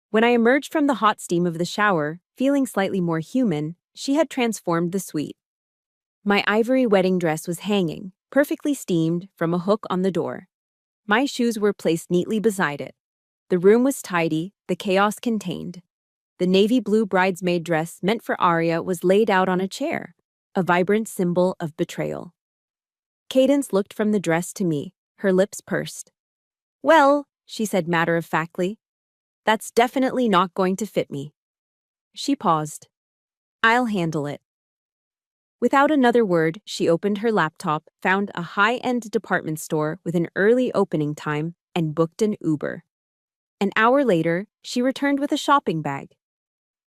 When I emerged from the hot steam of the shower, feeling slightly more human, she had transformed the suite. My ivory wedding dress was hanging, perfectly steamed, from a hook on the door. My shoes were placed neatly beside it. The room was tidy, the chaos contained. The navy blue bridesmaid dress meant for Arya was laid out on a chair, a vibrant symbol of betrayal. Cadence looked from the dress to me, her lips pursed. "Well," she said matter-of-factly, "that's definitely not going to fit me." She paused. "I'll handle it." Without another word, she opened her laptop, found a high-end department store with an early opening time, and booked an Uber. An hour later, she returned with a shopping bag.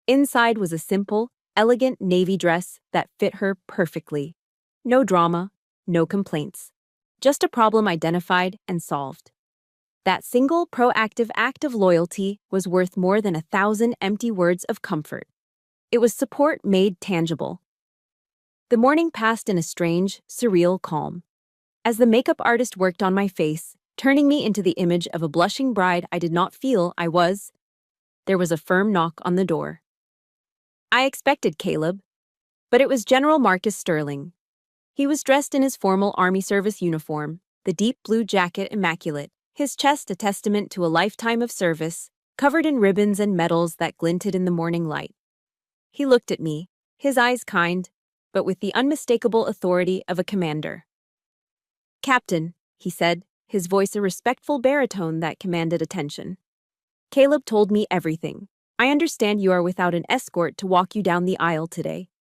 Inside was a simple, elegant navy dress that fit her perfectly. No drama, no complaints. Just a problem identified and solved. That single proactive act of loyalty was worth more than 1,000 empty words of comfort. It was support made tangible. The morning passed in a strange, surreal calm. As the makeup artist worked on my face, turning me into the image of a blushing bride I did not feel I was, there was a firm knock on the door. I expected Caleb, but it was General Marcus Sterling. He was dressed in his formal Army service uniform, the deep blue jacket immaculate, his chest a testament to a lifetime of service, covered in ribbons and medals that glinted in the morning light. He looked at me, his eyes kind, but with the unmistakable authority of a commander. "Captain," he said, his voice a respectful baritone that commanded attention. "Caleb told me everything. I understand you are without an escort to walk you down the aisle today."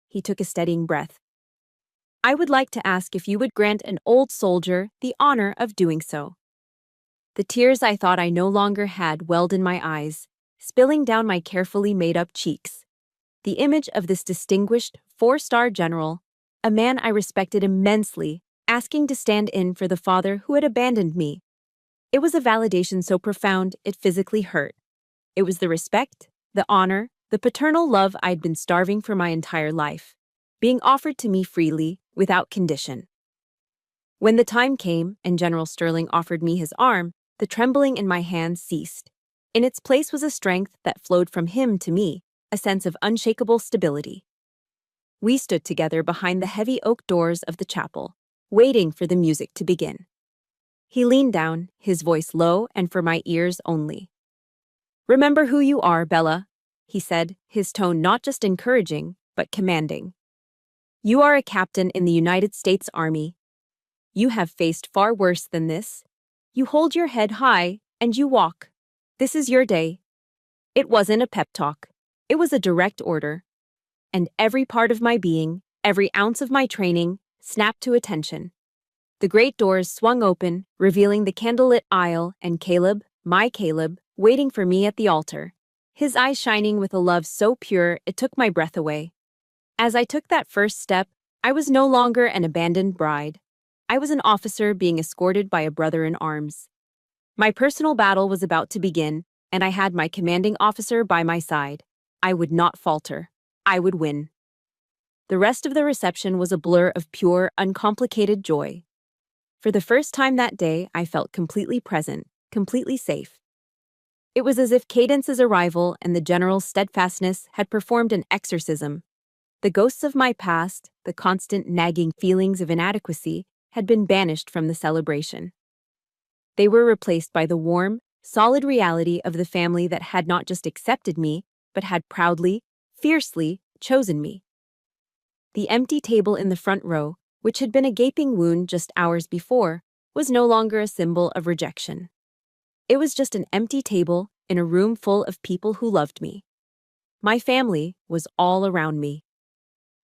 He took a steadying breath. "I would like to ask if you would grant an old soldier the honor of doing so." The tears I thought I no longer had welled in my eyes, spilling down my carefully made-up cheeks. The image of this distinguished, four-star general, a man I respected immensely, asking to stand in for the father who had abandoned me. It was a validation so profound it physically hurt. It was the respect, the honor, the paternal love I'd been starving for my entire life, being offered to me freely, without condition. When the time came and General Sterling offered me his arm, the trembling in my hands ceased. In its place was a strength that flowed from him to me, a sense of unshakable stability. We stood together behind the heavy oak doors of the chapel, waiting for the music to begin. He leaned down, his voice low and for my ears only. "Remember who you are, Bella," he said, his tone not just encouraging, but commanding. "You are a captain in the United States Army. You have faced far worse than this. You hold your head high, and you walk. This is your day." It wasn't a pep talk. It was a direct order. And every part of my being, every ounce of my training, snapped to attention. The great doors swung open, revealing the candlelit aisle and Caleb, my Caleb, waiting for me at the altar, his eyes shining with a love so pure it took my breath away. As I took that first step, I was no longer an abandoned bride. I was an officer being escorted by a brother in arms. My personal battle was about to begin, and I had my commanding officer by my side. I would not falter. I would win. The rest of the reception was a blur of pure, uncomplicated joy. For the first time that day, I felt completely present, completely safe. It was as if Cadence's arrival and the general's steadfastness had performed an exorcism. The ghosts of my past, the constant nagging feelings of inadequacy, had been banished from the celebration. They were replaced by the warm, solid reality of the family that had not just accepted me, but had proudly, fiercely chosen me. The empty table in the front row, which had been a gaping wound just hours before, was no longer a symbol of rejection. It was just an empty table in a room full of people who loved me. My family was all around me.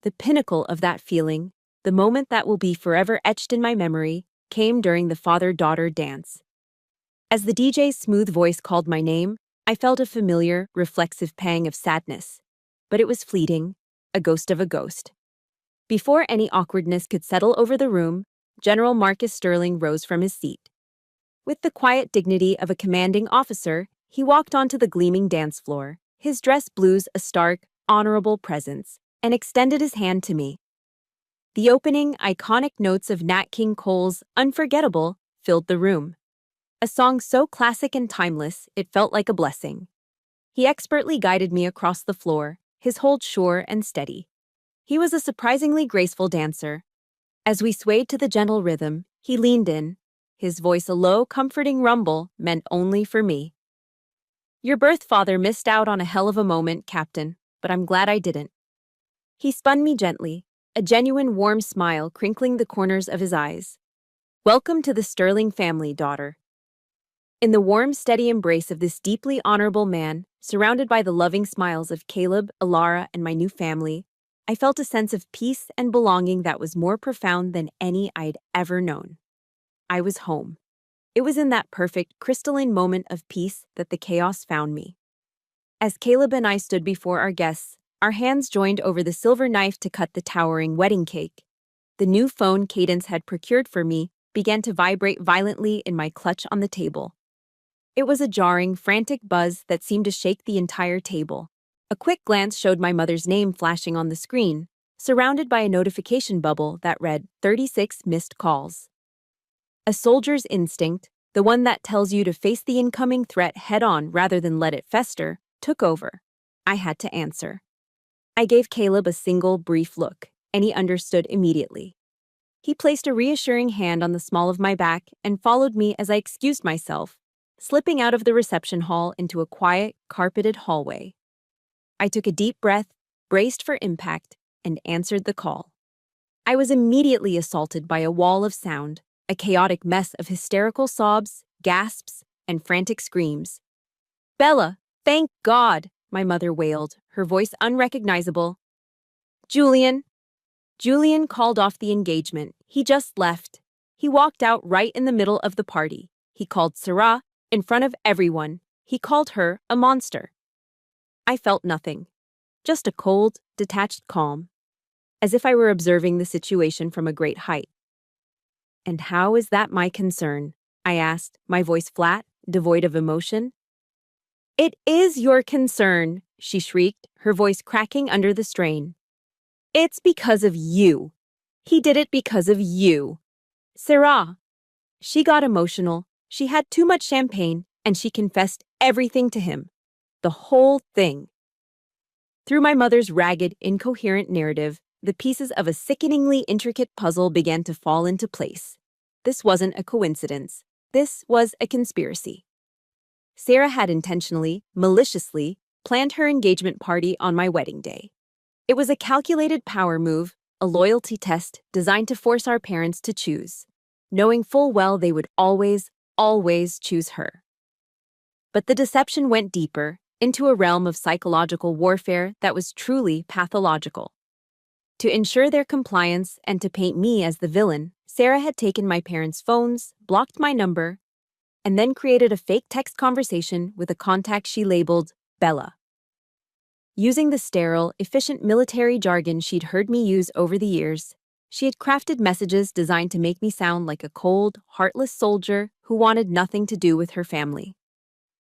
The pinnacle of that feeling, the moment that will be forever etched in my memory, came during the father-daughter dance. As the DJ's smooth voice called my name, I felt a familiar, reflexive pang of sadness, but it was fleeting, a ghost of a ghost. Before any awkwardness could settle over the room, General Marcus Sterling rose from his seat. With the quiet dignity of a commanding officer, he walked onto the gleaming dance floor, his dress blues a stark, honorable presence, and extended his hand to me. The opening, iconic notes of Nat King Cole's Unforgettable filled the room. A song so classic and timeless, it felt like a blessing. He expertly guided me across the floor, his hold sure and steady. He was a surprisingly graceful dancer. As we swayed to the gentle rhythm, he leaned in, his voice a low, comforting rumble meant only for me. "Your birth father missed out on a hell of a moment, Captain, but I'm glad I didn't." He spun me gently, a genuine warm smile crinkling the corners of his eyes. "Welcome to the Sterling family, daughter." In the warm, steady embrace of this deeply honorable man, surrounded by the loving smiles of Caleb, Alara, and my new family, I felt a sense of peace and belonging that was more profound than any I'd ever known. I was home. It was in that perfect, crystalline moment of peace that the chaos found me. As Caleb and I stood before our guests, our hands joined over the silver knife to cut the towering wedding cake. The new phone Cadence had procured for me began to vibrate violently in my clutch on the table. It was a jarring, frantic buzz that seemed to shake the entire table. A quick glance showed my mother's name flashing on the screen, surrounded by a notification bubble that read 36 missed calls. A soldier's instinct, the one that tells you to face the incoming threat head-on rather than let it fester, took over. I had to answer. I gave Caleb a single, brief look, and he understood immediately. He placed a reassuring hand on the small of my back and followed me as I excused myself, slipping out of the reception hall into a quiet, carpeted hallway. I took a deep breath, braced for impact, and answered the call. I was immediately assaulted by a wall of sound, a chaotic mess of hysterical sobs, gasps, and frantic screams. "Bella, thank God!" my mother wailed, her voice unrecognizable. "Julian." Julian called off the engagement. He just left. He walked out right in the middle of the party. He called Sarah in front of everyone. He called her a monster. I felt nothing. Just a cold, detached calm, as if I were observing the situation from a great height. "And how is that my concern?" I asked, my voice flat, devoid of emotion. "It is your concern," she shrieked, her voice cracking under the strain. "It's because of you. He did it because of you. Sarah." She got emotional. She had too much champagne, and she confessed everything to him. The whole thing. Through my mother's ragged, incoherent narrative, the pieces of a sickeningly intricate puzzle began to fall into place. This wasn't a coincidence. This was a conspiracy. Sarah had intentionally, maliciously, planned her engagement party on my wedding day. It was a calculated power move, a loyalty test designed to force our parents to choose, knowing full well they would always, always choose her. But the deception went deeper, into a realm of psychological warfare that was truly pathological. To ensure their compliance and to paint me as the villain, Sarah had taken my parents' phones, blocked my number, and then created a fake text conversation with a contact she labeled Bella. Using the sterile, efficient military jargon she'd heard me use over the years, she had crafted messages designed to make me sound like a cold, heartless soldier who wanted nothing to do with her family.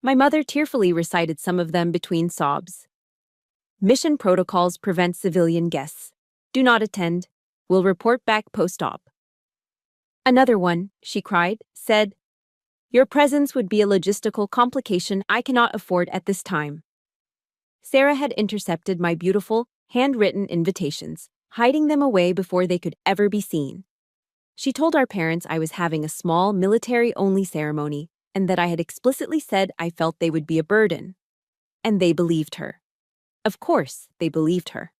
My mother tearfully recited some of them between sobs. "Mission protocols prevent civilian guests. Do not attend. Will report back post-op." Another one, she cried, said, "Your presence would be a logistical complication I cannot afford at this time." Sarah had intercepted my beautiful, handwritten invitations, hiding them away before they could ever be seen. She told our parents I was having a small military-only ceremony and that I had explicitly said I felt they would be a burden. And they believed her. Of course, they believed her.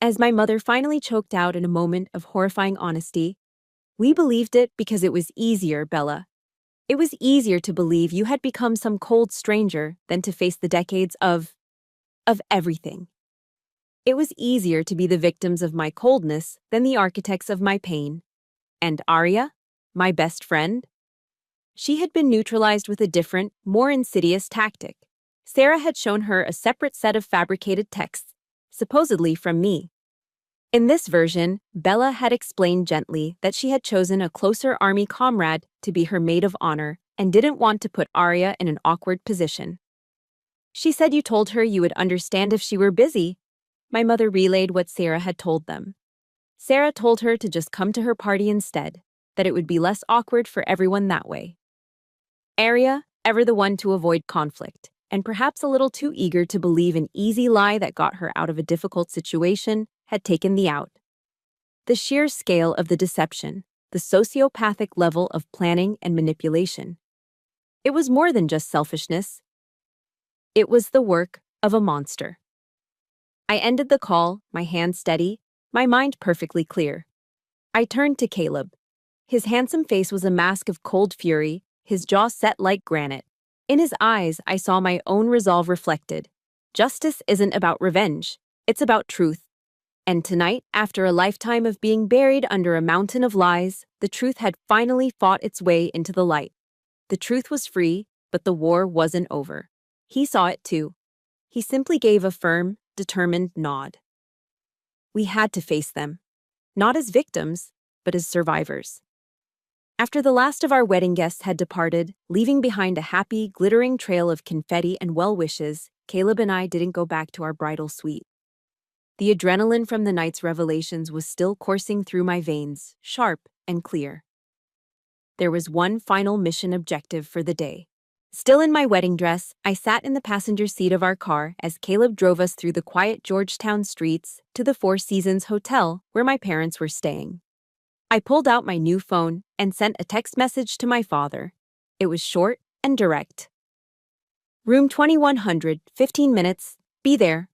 As my mother finally choked out in a moment of horrifying honesty, "We believed it because it was easier, Bella. It was easier to believe you had become some cold stranger than to face the decades of everything. It was easier to be the victims of my coldness than the architects of my pain. And Arya, my best friend?" She had been neutralized with a different, more insidious tactic. Sarah had shown her a separate set of fabricated texts, supposedly from me. In this version, Bella had explained gently that she had chosen a closer army comrade to be her maid of honor and didn't want to put Arya in an awkward position. She said you told her you would understand if she were busy. My mother relayed what Sarah had told them. Sarah told her to just come to her party instead, that it would be less awkward for everyone that way. Arya, ever the one to avoid conflict, and perhaps a little too eager to believe an easy lie that got her out of a difficult situation, had taken the out. The sheer scale of the deception, the sociopathic level of planning and manipulation. It was more than just selfishness. It was the work of a monster. I ended the call, my hand steady, my mind perfectly clear. I turned to Caleb. His handsome face was a mask of cold fury, his jaw set like granite. In his eyes, I saw my own resolve reflected. Justice isn't about revenge, it's about truth. And tonight, after a lifetime of being buried under a mountain of lies, the truth had finally fought its way into the light. The truth was free, but the war wasn't over. He saw it too. He simply gave a firm, determined nod. We had to face them. Not as victims, but as survivors. After the last of our wedding guests had departed, leaving behind a happy, glittering trail of confetti and well wishes, Caleb and I didn't go back to our bridal suite. The adrenaline from the night's revelations was still coursing through my veins, sharp and clear. There was one final mission objective for the day. Still in my wedding dress, I sat in the passenger seat of our car as Caleb drove us through the quiet Georgetown streets to the Four Seasons Hotel where my parents were staying. I pulled out my new phone and sent a text message to my father. It was short and direct. Room 2100, 15 minutes, be there.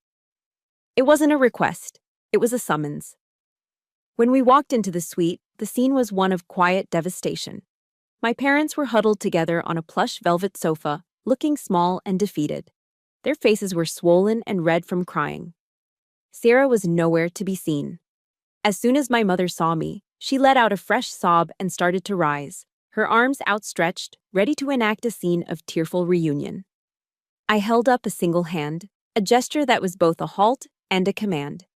It wasn't a request, it was a summons. When we walked into the suite, the scene was one of quiet devastation. My parents were huddled together on a plush velvet sofa, looking small and defeated. Their faces were swollen and red from crying. Sarah was nowhere to be seen. As soon as my mother saw me, she let out a fresh sob and started to rise, her arms outstretched, ready to enact a scene of tearful reunion. I held up a single hand, a gesture that was both a halt and a command.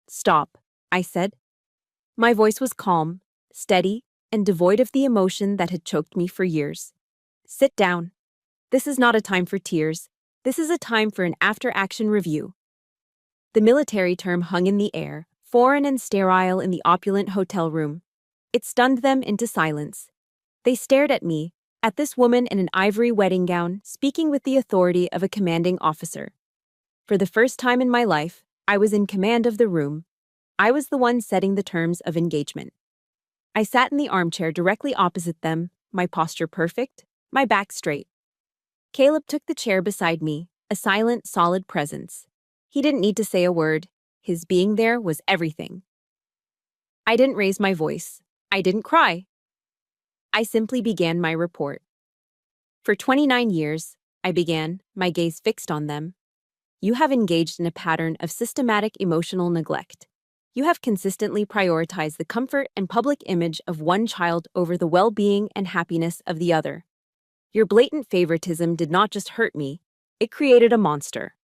"Stop," I said. My voice was calm, steady, and devoid of the emotion that had choked me for years. "Sit down. This is not a time for tears. This is a time for an after-action review." The military term hung in the air, foreign and sterile in the opulent hotel room. It stunned them into silence. They stared at me, at this woman in an ivory wedding gown, speaking with the authority of a commanding officer. For the first time in my life, I was in command of the room. I was the one setting the terms of engagement. I sat in the armchair directly opposite them, my posture perfect, my back straight. Caleb took the chair beside me, a silent, solid presence. He didn't need to say a word. His being there was everything. I didn't raise my voice. I didn't cry. I simply began my report. For 29 years, I began, my gaze fixed on them. You have engaged in a pattern of systematic emotional neglect. You have consistently prioritized the comfort and public image of one child over the well-being and happiness of the other. Your blatant favoritism did not just hurt me, it created a monster.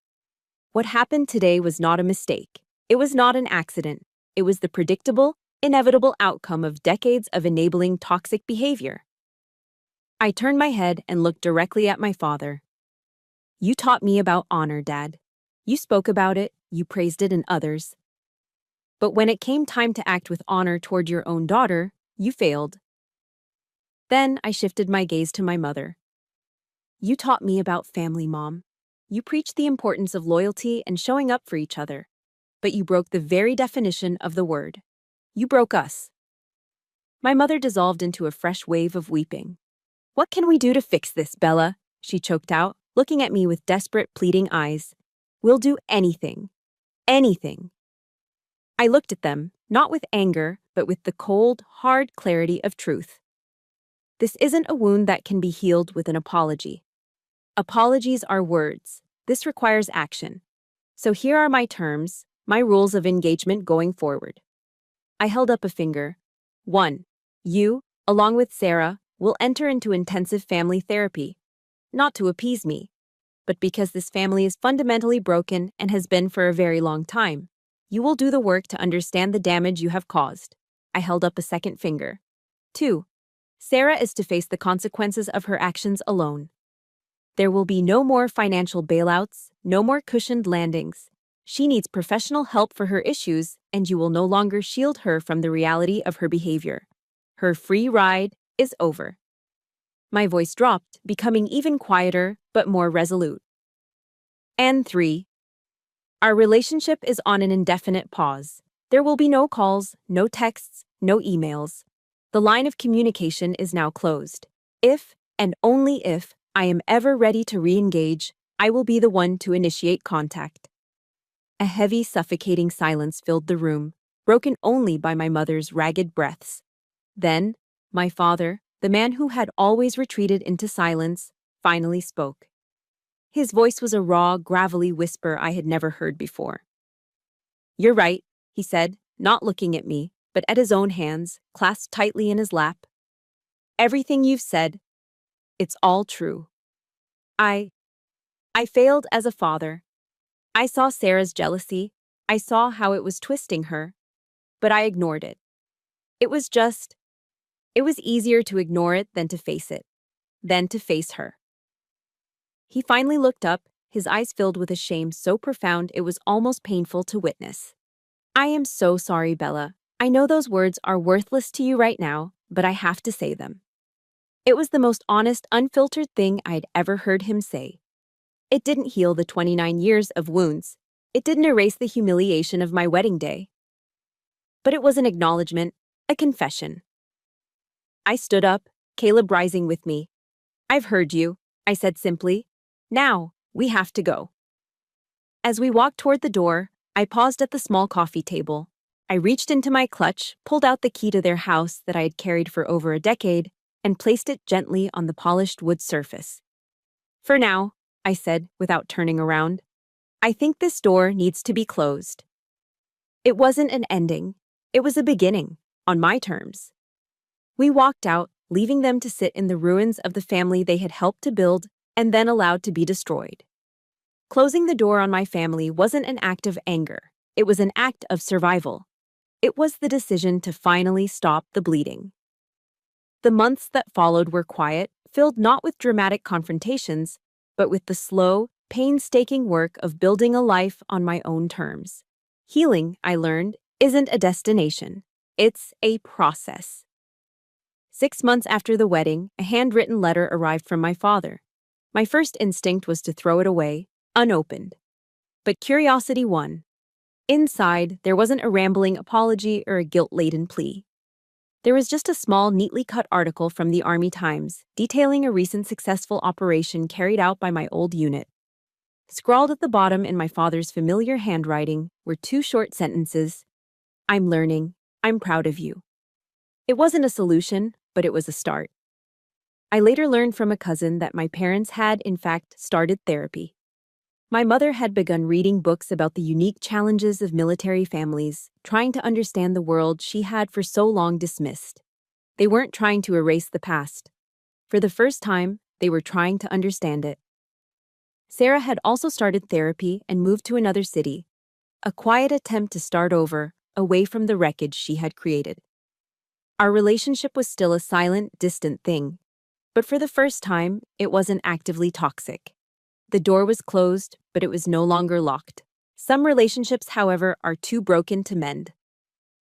What happened today was not a mistake. It was not an accident. It was the predictable, inevitable outcome of decades of enabling toxic behavior. I turned my head and looked directly at my father. You taught me about honor, Dad. You spoke about it, you praised it in others. But when it came time to act with honor toward your own daughter, you failed. Then I shifted my gaze to my mother. You taught me about family, Mom. You preached the importance of loyalty and showing up for each other. But you broke the very definition of the word. You broke us. My mother dissolved into a fresh wave of weeping. What can we do to fix this, Bella? She choked out, looking at me with desperate, pleading eyes. We'll do anything. Anything. I looked at them, not with anger, but with the cold, hard clarity of truth. This isn't a wound that can be healed with an apology. Apologies are words. This requires action. So here are my terms, my rules of engagement going forward. I held up a finger. 1. You, along with Sarah, we'll enter into intensive family therapy, not to appease me, but because this family is fundamentally broken and has been for a very long time. You will do the work to understand the damage you have caused. I held up a second finger. 2. Sarah is to face the consequences of her actions alone. There will be no more financial bailouts, no more cushioned landings. She needs professional help for her issues, and you will no longer shield her from the reality of her behavior. Her free ride is over. My voice dropped, becoming even quieter but more resolute. And 3. Our relationship is on an indefinite pause. There will be no calls, no texts, no emails. The line of communication is now closed. If, and only if, I am ever ready to re-engage, I will be the one to initiate contact. A heavy, suffocating silence filled the room, broken only by my mother's ragged breaths. Then, my father, the man who had always retreated into silence, finally spoke. His voice was a raw, gravelly whisper I had never heard before. "You're right," he said, not looking at me, but at his own hands, clasped tightly in his lap. "Everything you've said, it's all true. I failed as a father. I saw Sarah's jealousy. I saw how it was twisting her. But I ignored it. It was easier to ignore it than to face it. Than to face her." He finally looked up, his eyes filled with a shame so profound it was almost painful to witness. "I am so sorry, Bella. I know those words are worthless to you right now, but I have to say them." It was the most honest, unfiltered thing I'd ever heard him say. It didn't heal the 29 years of wounds. It didn't erase the humiliation of my wedding day. But it was an acknowledgement, a confession. I stood up, Caleb rising with me. "I've heard you," I said simply. "Now, we have to go." As we walked toward the door, I paused at the small coffee table. I reached into my clutch, pulled out the key to their house that I had carried for over a decade, and placed it gently on the polished wood surface. "For now," I said without turning around, "I think this door needs to be closed." It wasn't an ending. It was a beginning, on my terms. We walked out, leaving them to sit in the ruins of the family they had helped to build and then allowed to be destroyed. Closing the door on my family wasn't an act of anger. It was an act of survival. It was the decision to finally stop the bleeding. The months that followed were quiet, filled not with dramatic confrontations, but with the slow, painstaking work of building a life on my own terms. Healing, I learned, isn't a destination. It's a process. 6 months after the wedding, a handwritten letter arrived from my father. My first instinct was to throw it away, unopened. But curiosity won. Inside, there wasn't a rambling apology or a guilt-laden plea. There was just a small, neatly cut article from the Army Times detailing a recent successful operation carried out by my old unit. Scrawled at the bottom in my father's familiar handwriting were 2 short sentences. "I'm learning. I'm proud of you." It wasn't a solution, but it was a start. I later learned from a cousin that my parents had, in fact, started therapy. My mother had begun reading books about the unique challenges of military families, trying to understand the world she had for so long dismissed. They weren't trying to erase the past. For the first time, they were trying to understand it. Sarah had also started therapy and moved to another city, a quiet attempt to start over, away from the wreckage she had created. Our relationship was still a silent, distant thing, but for the first time, it wasn't actively toxic. The door was closed, but it was no longer locked. Some relationships, however, are too broken to mend.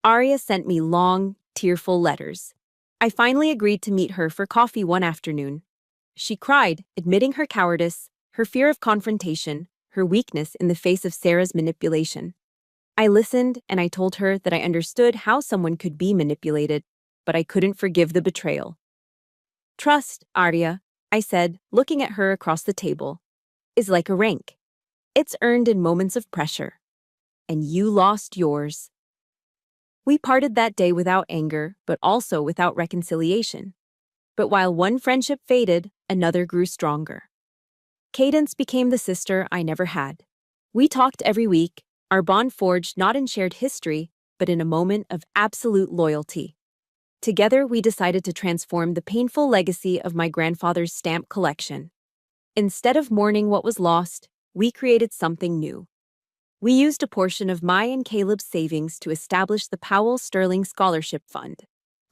Aria sent me long, tearful letters. I finally agreed to meet her for coffee one afternoon. She cried, admitting her cowardice, her fear of confrontation, her weakness in the face of Sarah's manipulation. I listened, and I told her that I understood how someone could be manipulated, but I couldn't forgive the betrayal. "Trust, Arya," I said, looking at her across the table, "is like a rank. It's earned in moments of pressure. And you lost yours." We parted that day without anger, but also without reconciliation. But while one friendship faded, another grew stronger. Cadence became the sister I never had. We talked every week, our bond forged not in shared history, but in a moment of absolute loyalty. Together, we decided to transform the painful legacy of my grandfather's stamp collection. Instead of mourning what was lost, we created something new. We used a portion of my and Caleb's savings to establish the Powell Sterling Scholarship Fund,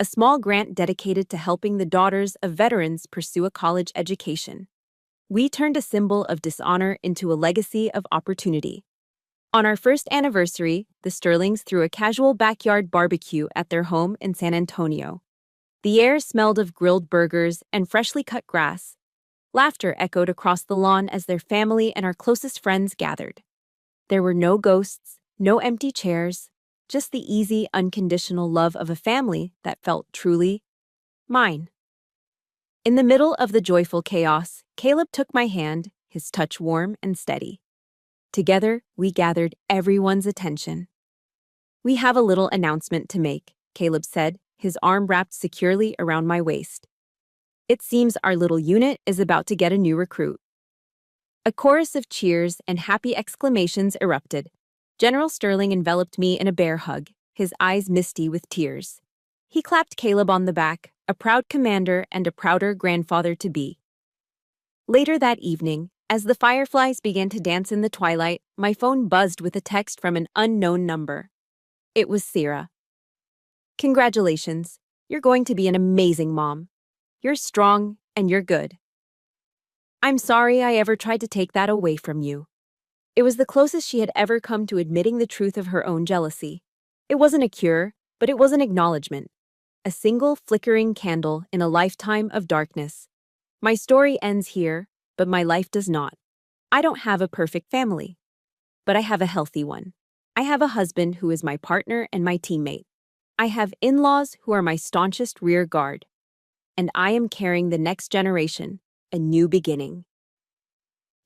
a small grant dedicated to helping the daughters of veterans pursue a college education. We turned a symbol of dishonor into a legacy of opportunity. On our first anniversary, the Sterlings threw a casual backyard barbecue at their home in San Antonio. The air smelled of grilled burgers and freshly cut grass. Laughter echoed across the lawn as their family and our closest friends gathered. There were no ghosts, no empty chairs, just the easy, unconditional love of a family that felt truly mine. In the middle of the joyful chaos, Caleb took my hand, his touch warm and steady. Together, we gathered everyone's attention. "We have a little announcement to make," Caleb said, his arm wrapped securely around my waist. "It seems our little unit is about to get a new recruit." A chorus of cheers and happy exclamations erupted. General Sterling enveloped me in a bear hug, his eyes misty with tears. He clapped Caleb on the back, a proud commander and a prouder grandfather-to-be. Later that evening, as the fireflies began to dance in the twilight, my phone buzzed with a text from an unknown number. It was Sarah. "Congratulations. You're going to be an amazing mom. You're strong and you're good. I'm sorry I ever tried to take that away from you." It was the closest she had ever come to admitting the truth of her own jealousy. It wasn't a cure, but it was an acknowledgement. A single flickering candle in a lifetime of darkness. My story ends here, but my life does not. I don't have a perfect family, but I have a healthy one. I have a husband who is my partner and my teammate. I have in-laws who are my staunchest rear guard. And I am carrying the next generation, a new beginning.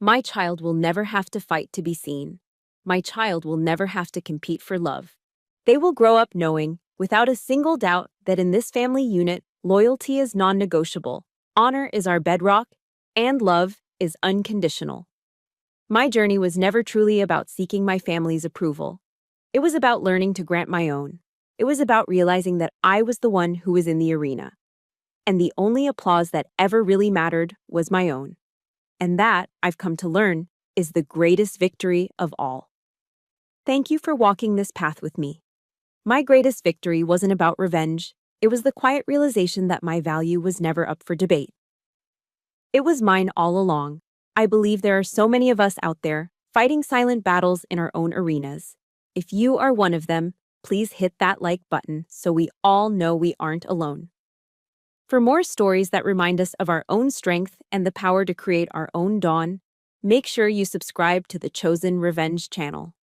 My child will never have to fight to be seen. My child will never have to compete for love. They will grow up knowing, without a single doubt, that in this family unit, loyalty is non-negotiable, honor is our bedrock, and love is unconditional. My journey was never truly about seeking my family's approval. It was about learning to grant my own. It was about realizing that I was the one who was in the arena. And the only applause that ever really mattered was my own. And that, I've come to learn, is the greatest victory of all. Thank you for walking this path with me. My greatest victory wasn't about revenge. It was the quiet realization that my value was never up for debate. It was mine all along. I believe there are so many of us out there, fighting silent battles in our own arenas. If you are one of them, please hit that like button so we all know we aren't alone. For more stories that remind us of our own strength and the power to create our own dawn, make sure you subscribe to the Chosen Revenge channel.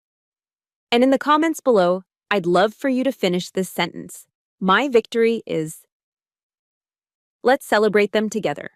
And in the comments below, I'd love for you to finish this sentence. My victory is... Let's celebrate them together.